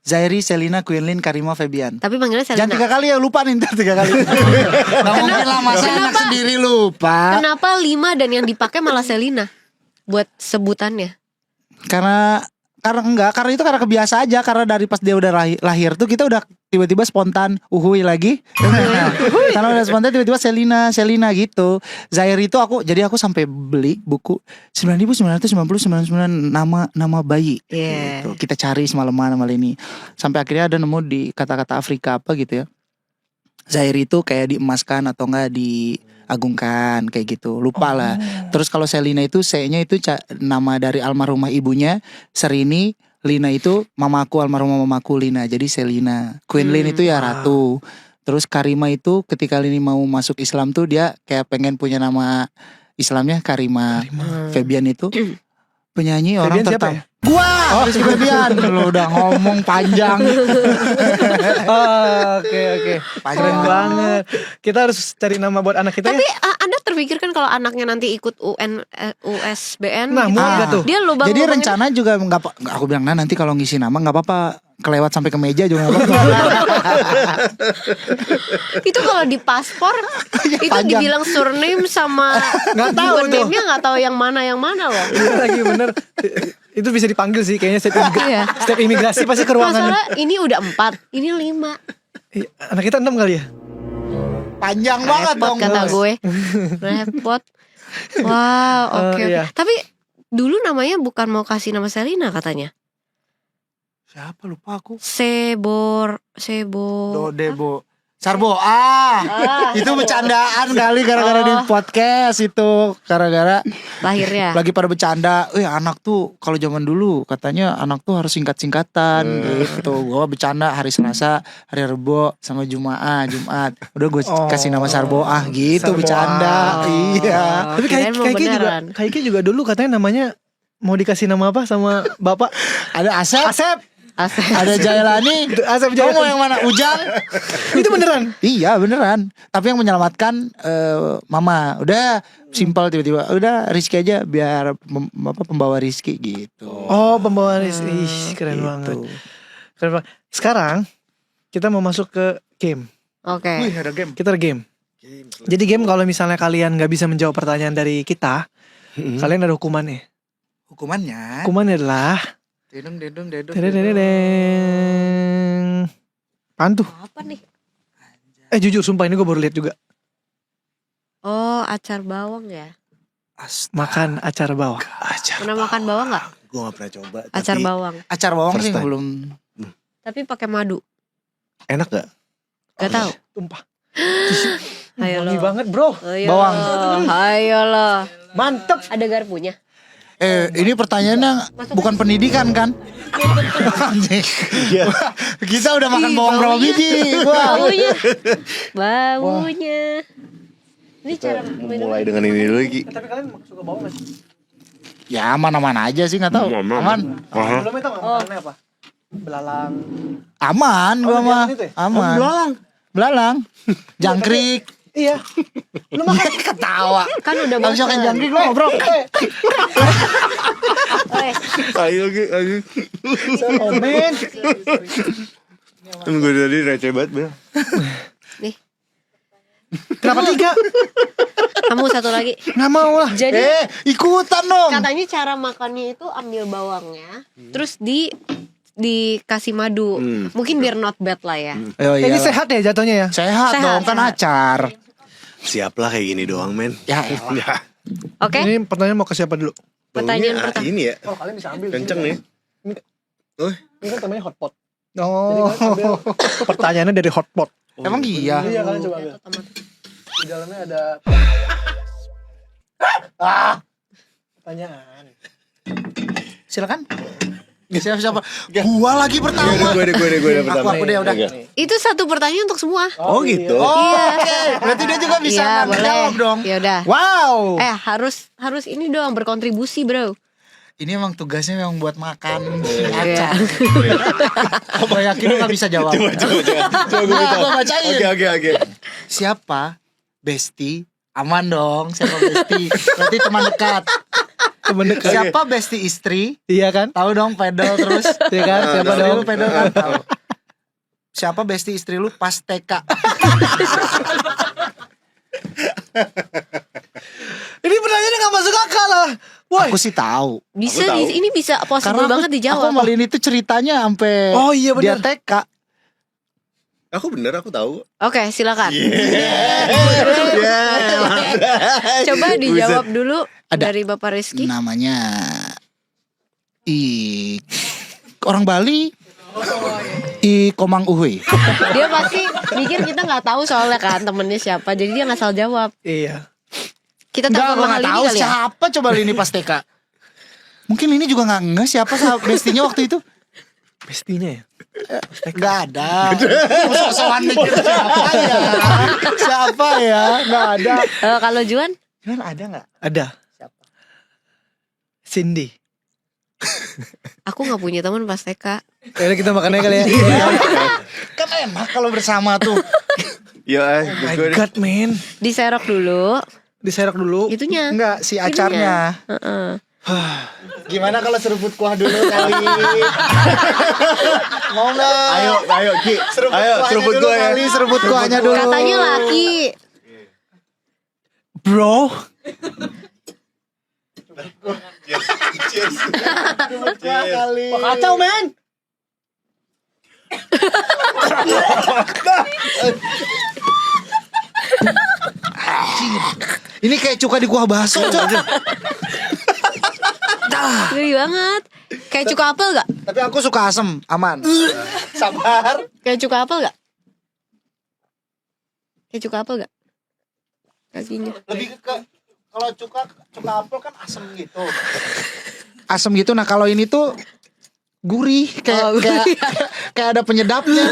Zairi Selina Quinlin Karima Febian. Tapi panggilnya Jangan Selina. 3 kali ya, lupa nih ntar 3 kali. Gak mungkin lah masa anak sendiri lupa. Kenapa 5 dan yang dipakai malah Selina buat sebutannya? Karena itu karena kebiasa aja. Karena dari pas dia udah lahir tuh kita udah tiba-tiba spontan uhui lagi. Karena udah spontan tiba-tiba Selina gitu. Zairi itu aku sampai beli buku 9.999 nama bayi. Iya. Gitu. Kita cari semalaman ini. Sampai akhirnya ada nemu di kata-kata Afrika apa gitu ya. Zairi itu kayak diemaskan atau enggak diagungkan kayak gitu. Lupa lah. Terus kalau Selina itu C-nya itu nama dari almarhumah ibunya, Serini. Lina itu mamaku, almarhumah mamaku Lina. Jadi Selina. Quinlin itu ya ratu. Terus Karima itu ketika Lini mau masuk Islam tuh dia kayak pengen punya nama Islamnya Karima. Febian itu penyanyi orang Febian siapa tertam. Gua, Rizky Febian. Lu udah ngomong panjang. Oke. Keren banget. Kita harus cari nama buat anak kita Tapi ya. Anda terpikirkan kalau anaknya nanti ikut USBN Nah, gitu? muat gak tuh? Dia lubang Jadi rencana juga aku bilang nanti kalau ngisi nama nggak apa-apa, kelewat sampai ke meja juga nggak apa-apa. itu kalau di paspor itu Panjang. dibilang surname sama Nggak tahu tuh. name-nya nggak tahu yang mana loh. Lagi bener. Itu bisa dipanggil sih kayaknya Iya. setiap imigrasi pasti ke ruangan. Masalah ini udah 4, ini 5. Iya, anak kita 6 kali ya. Panjang banget Repot dong. kata gue. Repot. Wow, oke. Iya. Tapi dulu namanya bukan mau kasih nama Selina katanya. Siapa lupa aku. Sebo. Dodebo. Sarbo. Itu bercandaan kali gara-gara di podcast itu. Gara-gara Lahirnya. lagi pada bercanda. Anak tuh kalau zaman dulu katanya anak tuh harus singkat-singkatan gitu. Gua bercanda hari Selasa, hari Rebo sama Jumat. Udah gue kasih nama Sarbo gitu Sarbo. bercanda. Iya. Tapi kirain mau beneran. Kaiki juga dulu katanya namanya mau dikasih nama apa sama bapak? Ada Asep, Asep. ada Jailani. Asep Kamu Jailani. mau yang mana? Ujang? Itu beneran. Iya beneran. Tapi yang menyelamatkan Mama. Udah simpel tiba-tiba. Udah Rizky aja biar pembawa Rizky gitu. Oh, pembawa Rizky. Ih, keren Gitu. banget. Keren banget. Sekarang kita mau masuk ke game. Oke. ada game. Kita ada game. Jadi game kalau misalnya kalian nggak bisa menjawab pertanyaan dari kita, kalian ada hukumannya. Hukumannya. Hukumannya adalah Dedeng. dedeng. Apaan tuh? Apa nih? Jujur sumpah ini gue baru lihat juga. Oh, acar bawang ya. Makan acar bawang. Pernah makan bawang nggak? Gue gak pernah coba. Acar tapi bawang. Acar bawang First sih time. belum. Tapi pakai madu. Enak gak? Gak tahu. Tumpah. Ayo Wangi lo. banget bro. Ayo Bawang. lo. Ayo lo. Mantep. Ada garpunya. Ini pertanyaannya bukan pendidikan kan? Anjing. Iya. Kita udah makan Ih, bawang berapa baunya. biji? Wah. Baunya. Ini cara minum. Mulai dengan ini dulu lagi. Tapi kalian suka bawang gak sih? Ya aman-aman aja sih nggak tahu. Aman. Belum tau gak makanannya apa? Belalang. Aman gua di mah. aman itu ya? Aman. Belalang. Jangkrik. Iya. Lu makan ketawa. Kan udah Habis makan bosan. jangkrik lo ngobrol. Oi, Ayo lagi. Komen. Gue tadi receh banget Bel. nih. Kenapa 3? Kamu satu lagi. Nggak mau lah. Jadi Ikutan dong. katanya cara makannya itu ambil bawangnya, terus dikasih madu. Mungkin biar not bad lah ya. Oh, Ini iya. sehat ya jatuhnya ya? Sehat Sehat, dong kan sehat. acar. Siap lah kayak gini doang men. Ya Ya. Oke, Ini pertanyaan mau ke siapa dulu? pertanyaan Baunya, pertama. ini ya. Oh kalian bisa ambil. Kenceng nih. Ini kan namanya hotpot. Jadi Oh. kalian ambil pertanyaannya dari hotpot. Emang iya. Iya kalian coba ambil. Di dalamnya ada pertanyaan. Silakan. Siapa? Gua lagi pertama. Gue deh pertama. Aku deh udah. Itu satu pertanyaan untuk semua. Oh gitu. Iya. Oke, berarti dia juga bisa Iya, nggak boleh. jawab dong. Ya udah. Wow. Harus ini dong berkontribusi, Bro. Ini emang tugasnya memang buat makan si Iya. Aca. Gue yakin lu gak bisa jawab. Coba gue minta. Gua bacain. Oke. Siapa Besti? Aman dong. Siapa Besti? Berarti teman dekat. Temen dekat. Siapa Besti istri? Iya kan? Tahu dong pedal terus. Iya kan? Siapa Istri dong? lu pedal kan? Tahu. Siapa Besti istri lu pas TK? Ini pertanyaannya gak masuk akal lah. Woi. Aku sih tahu. Bisa Aku tahu. ini bisa possible banget Aku dijawab. sama Lini itu ceritanya sampai Oh iya dia benar. TK. Aku tahu. Oke, silakan. Iya. Coba dijawab dulu Ada. dari Bapak Rizky. Namanya orang Bali. Komang Uhui. Dia pasti mikir kita nggak tahu soalnya kan temennya siapa, jadi dia nggak salah jawab. Iya. Kita Enggak, telepon gue Bang gak Ali tahu kali ya. siapa coba Lini pas TK. Mungkin Lini juga gak nge siapa bestinya waktu itu. Bestinya ya. Gak ada. Sok-sokan mikir siapa ya. Gak ada. Kalau Juan, Juan ada gak? Ada. Siapa? Cindy. aku nggak punya teman pas TK. Yaudah kita makannya kali ya. Kan enak kalau bersama tuh. Ya, Oh my god man. Diserok dulu, Diserok dulu. itunya. Enggak, si acarnya. Heeh. Gimana kalau seruput kuah dulu kali? Mau gak? Ayo Ki. Seruput dulu gue ya. kali, seruput kuahnya dulu. Katanya laki. Bro. Kali. Kacau men. Ini kayak cuka di kuah bakso, Cok. Geli banget. Kayak cuka apel gak? Tapi aku suka asem, aman. Sabar. Kayak cuka apel gak? Kayak cuka apel gak? Kakinya. Lebih ke kalau cuka apel kan asem gitu. Asem gitu. Nah, kalau ini tuh gurih kayak ada penyedapnya.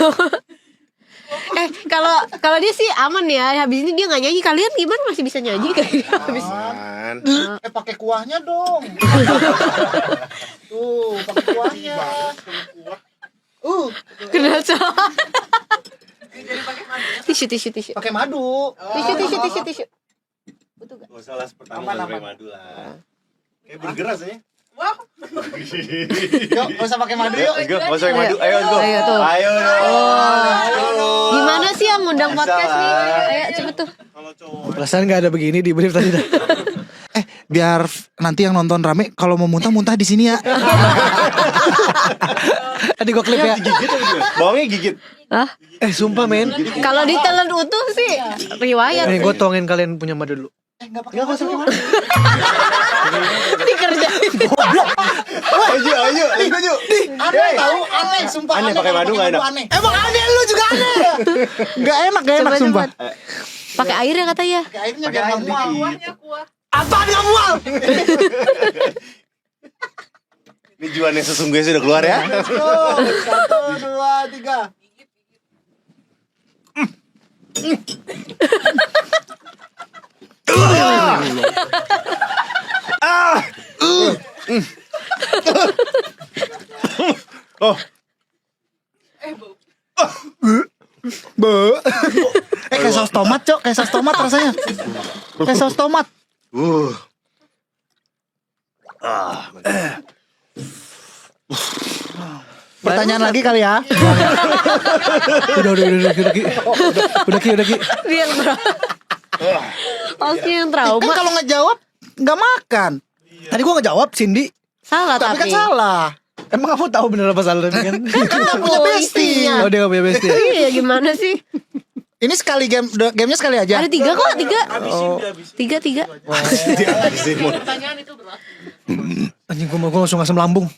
Kalau dia sih aman ya. Habis ini dia nggak nyanyi. Kalian gimana masih bisa nyanyi kayak habis? Man. Pakai kuahnya dong. Tuh, pakai kuahnya. Kenapa? Tisu. Pakai madu. Tisu. Butuh gak? Gak usah lah pertama pakai madu lah. Kayak burger rasanya. Yuk, gak usah pakai madu yuk. Gak usah pakai madu. Ayo go. Ayo tuh. Ayo dong. Gimana sih yang ngundang Bisa podcast nih? lah. Ayo cepet tuh. Perasaan gak ada begini di brief tadi dah. Biar nanti yang nonton rame, kalau mau muntah di sini ya. Tadi gue klip ya. Bawangnya gigit. Hah? Sumpah men. Kalau ditelan utuh sih riwayat. Nih gue tongin kalian punya madu dulu. Enggak usah pakai madu. Dikerjain. Ayo. Aneh tahu, aneh sumpah. Aneh, pakai madu nggak enak. Aneh. Emang aneh lu juga aneh. Gak enak Coba, sumpah. Pakai air ya katanya. Pakai airnya biar nggak mual. Apaan gak mual? Ini Juan yang sesungguhnya sudah keluar ya. Let's go. 1, 2, 3. Oh. Kayak saus tomat, Cok. Kayak saus tomat rasanya. Kayak saus tomat. Pertanyaan lagi kali ya. Udah Ki. Biar Hostnya yang trauma. Kan kalau ngejawab nggak makan. Tadi gue ngejawab Cindy. Salah Tapi kan tapi. salah. Emang kamu tahu bener apa salah tadi kan? Kan nggak punya Oh, bestie. isinya. Oh dia gak punya bestie ya? Iya gimana sih? Ini sekali gamenya sekali aja. Ada 3 kok, 3. 3. Anjing gue langsung asam lambung.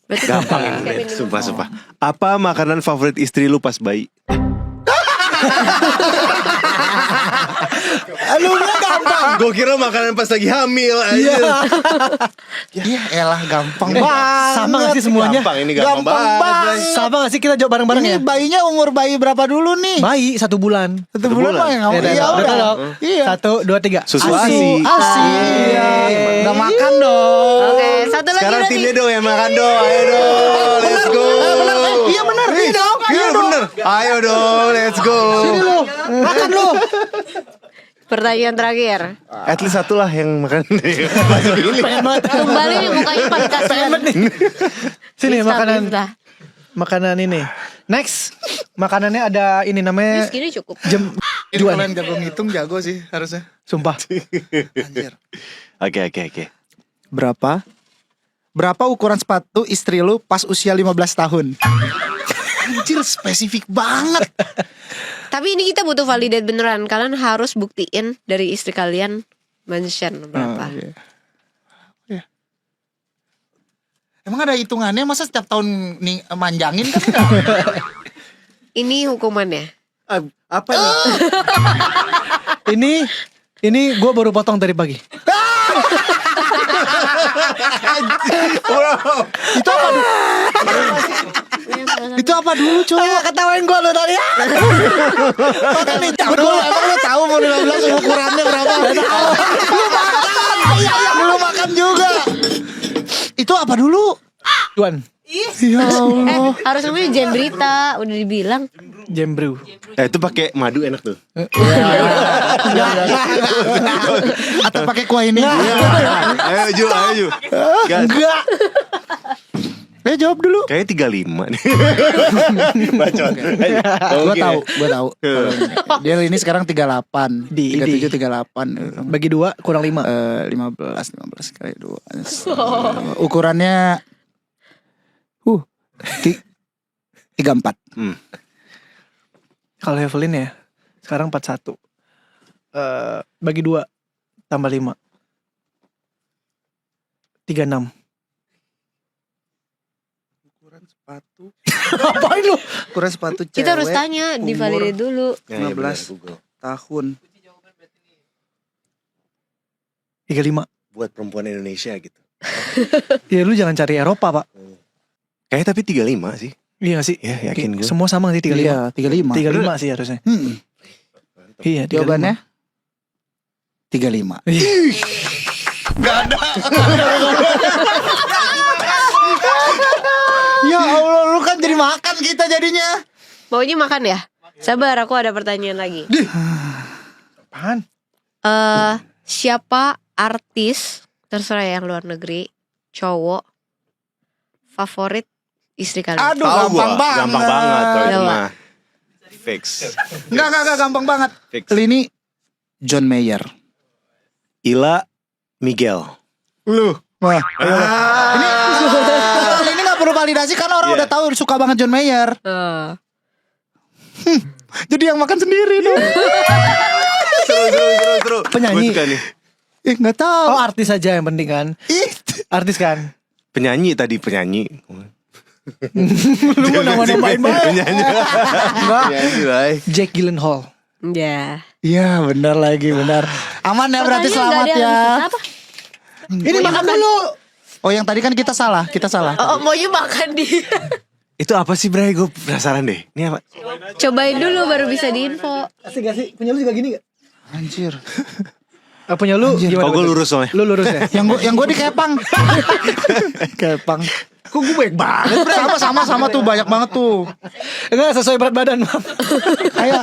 Berarti Gampang ini, sumpah. Apa makanan favorit istri lu pas bayi? Lu bilang gampang. Gue kira makanan pas lagi hamil. Iya. Iya elah gampang Sama gak sih semuanya? Gampang ini gampang banget. Sama gak sih kita jawab bareng-bareng Ini ya? bayinya umur bayi berapa dulu nih? Bayi 1 bulan. 1 bulan mah ya nggak- iya Udah udah. dong. Iya. 1, 2, 3. Susu Asi. ASI. Iya. Udah makan dong. Oke, satu lagi Sekarang berarti. timnya dong yang makan dong. Ayo dong. Let's go. Iya benar. Iya dong. Iya bener. Ayo dong. Let's go. Makan lu. Pertanyaan terakhir. At least satu lah yang makan. Kembali nih mukanya paling kasihan. Sini Pista, makanan pista. makanan ini. Next. Makanannya ada ini namanya Segini cukup. Juan. Kalian jago ngitung jago sih harusnya. Sumpah. Anjir. Oke. Berapa ukuran sepatu istri lu pas usia 15 tahun? Anjir spesifik banget. Tapi ini kita butuh validate beneran. Kalian harus buktiin dari istri kalian mention berapa. Iya. Emang ada hitungannya masa setiap tahun nih manjangin kan enggak? Ini hukumannya. Apa nih? Ini gue baru potong tadi pagi. Itu apa dulu? Itu apa dulu coba? Ketawain gue lo tadi. Makan nih betul. Emang lu tahu mau 15 ukurannya berapa? Lu makan. Iya, lu makan juga. Itu apa dulu? Juan. Ya Allah. Harus namanya jam berita. Udah dibilang. Jam brew. Itu pakai madu enak tuh. Atau pakai kuah ini? Ayo Ju. Enggak. Jawab dulu. Kayaknya 35 nih. Bacot. Gua tahu. Dia ini sekarang 38. 37 38. Bagi 2 kurang 5. 15 kali 2. Ukurannya 34. Kalau Evelyn ya sekarang 41. Bagi 2 tambah 5. 36. Ukuran sepatu. Apain lu? Ukuran sepatu cewek. Kita harus tanya. Divalidate dulu. 15 tahun. 35. Buat perempuan Indonesia gitu. Ya lu jangan cari Eropa, Pak. Kayaknya tapi 35 sih. Iya gak sih? Ya, yakin gue. Semua sama gak sih 35? Iya, 35. 35 sih harusnya. Iya, 35. Jawabannya 35. Ya Allah, lu kan jadi makan kita jadinya. Maunya makan ya? Sabar, aku ada pertanyaan lagi. Apaan? Siapa artis, terserah yang luar negeri, cowok, favorit istri kalian? Aduh, Tahu gampang gua. banget. Gampang banget kalau itu Coba. mah. Fix. Enggak gampang banget. Fix. Ini John Mayer. Ila Miguel. Lu. Wah. Ini gak perlu validasi karena orang Iya. udah tahu suka banget John Mayer. Jadi yang makan sendiri dong. Seru. Penyanyi. Gua suka nih. Gak tahu. Oh, artis aja yang penting kan. Artis kan. Penyanyi tadi penyanyi. Lu mau nama-namain banget. Penyanyi. Penyanyi, Bay. Jack Gyllenhaal. Ya. Iya benar lagi benar. Aman ya berarti selamat ya. Apa? Ini makan dulu. Oh yang tadi kan kita salah. Oh, maunya makan dia. Itu apa sih Bray? Gue penasaran deh. Ini apa? Cobain dulu baru bisa diinfo. Asik gak sih? Punya lu juga gini gak? Anjir. Punya lu gimana? Oh gue lurus soalnya. Lu lurus ya? Yang gue dikepang. Kepang. Kok gue baik banget. Sama tuh banyak banget tuh. Enggak sesuai berat badan, Mam. Ayo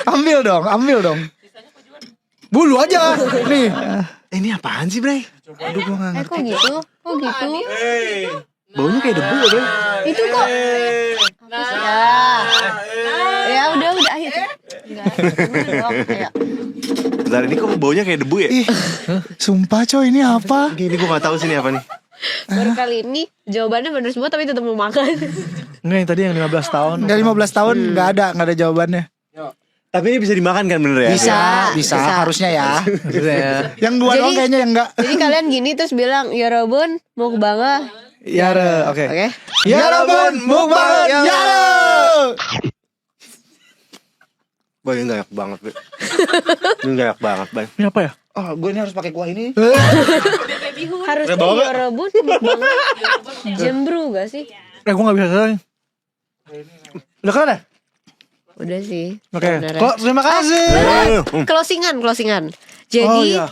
ambil dong. Bulu aja. Nih. Ini apaan sih Bray? Aduh gue gak ngerti. Kok gitu? Baunya kayak debu ya Bray. Itu kok. Apa sih? Ya udah ayo. Enggak. Kayak Bentar ini kok baunya kayak debu ya? Ih, sumpah coy ini apa? Ini gue gak tahu sih ini apa nih. baru kali ini jawabannya benar semua tapi tetap mau makan. Enggak yang tadi yang 15 tahun. Enggak 15 tahun enggak ada jawabannya. Tapi ini bisa dimakan kan bener ya? Bisa harusnya ya. Ya. Yang dua Jadi- doang kayaknya yang enggak. Jadi kalian gini terus bilang, "Ya Robun, mau ke Bangga." Yara, oke. Oke. Ya Rabun, mukbang ya. Wah ini gak enak banget Be. Ini gak enak banget Bay. Ini apa ya? Oh, gue ini harus pakai kuah ini. Harusnya bawa nggak? ya rebus banget. Jembru gak sih? Gue gak bisa soalnya. Udah kan ada? Udah sih. Oke. sebenarnya. Terima kasih. Closingan. Jadi Oh, iya.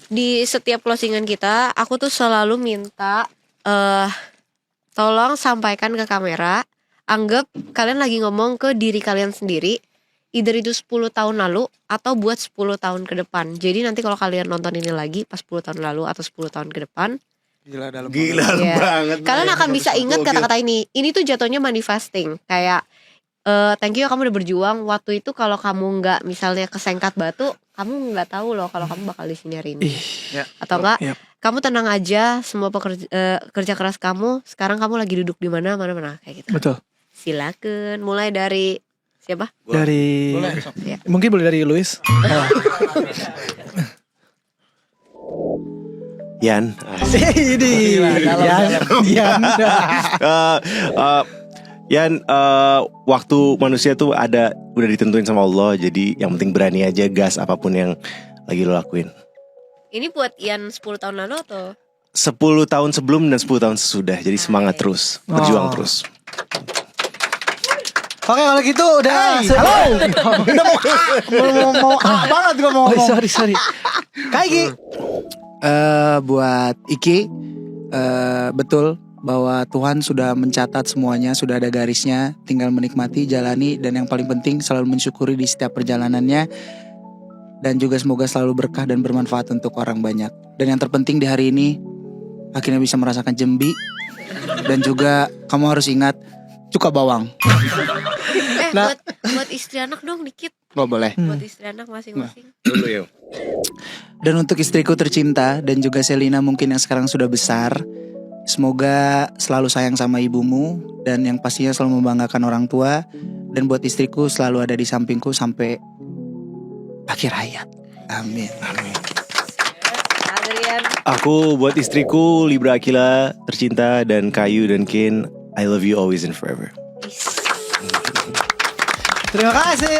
di setiap closingan kita, aku tuh selalu minta tolong sampaikan ke kamera. Anggap kalian lagi ngomong ke diri kalian sendiri. Either itu 10 tahun lalu atau buat 10 tahun ke depan. Jadi nanti kalau kalian nonton ini lagi pas 10 tahun lalu atau 10 tahun ke depan, Gila dalam. Gila Iya. banget. kalian akan bisa ingat Gokil. kata-kata ini. Ini tuh jatuhnya manifesting. Kayak thank you ya kamu udah berjuang. Waktu itu kalau kamu nggak misalnya kesengkat batu, kamu nggak tahu loh kalau kamu bakal di sini hari ini. Ya. Atau enggak, Yap. kamu tenang aja, semua kerja keras kamu. Sekarang kamu lagi duduk di mana kayak gitu. Betul. Silakan. Mulai dari siapa? Dari Boleh, sok. mungkin boleh dari Luis. Yan. Ini Yan. Eh, eh, Yan, waktu manusia tuh udah ditentuin sama Allah. Jadi yang penting berani aja, gas apapun yang lagi lo lakuin. Ini buat Ian 10 tahun lalu atau? 10 tahun sebelum dan 10 tahun sesudah. Jadi semangat terus, berjuang terus. Oke kalau gitu udah. Halo. mau banget gue mau Oh ngomong. sorry. Kaigi. Buat Iki, betul bahwa Tuhan sudah mencatat semuanya, sudah ada garisnya, tinggal menikmati, jalani, dan yang paling penting selalu mensyukuri di setiap perjalanannya. Dan juga semoga selalu berkah dan bermanfaat untuk orang banyak. Dan yang terpenting di hari ini, akhirnya bisa merasakan Jembi. Dan juga kamu harus ingat cuka bawang. Nah. buat istri anak dong dikit. Oh boleh. Buat istri anak masing-masing. Dulu ya. Dan untuk istriku tercinta dan juga Selina mungkin yang sekarang sudah besar, semoga selalu sayang sama ibumu dan yang pastinya selalu membanggakan orang tua. Dan buat istriku selalu ada di sampingku sampai akhir hayat. Amin. Adrian. Aku buat istriku Libra Akila tercinta dan Kayu dan Kin, I love you always and forever. Terima kasih.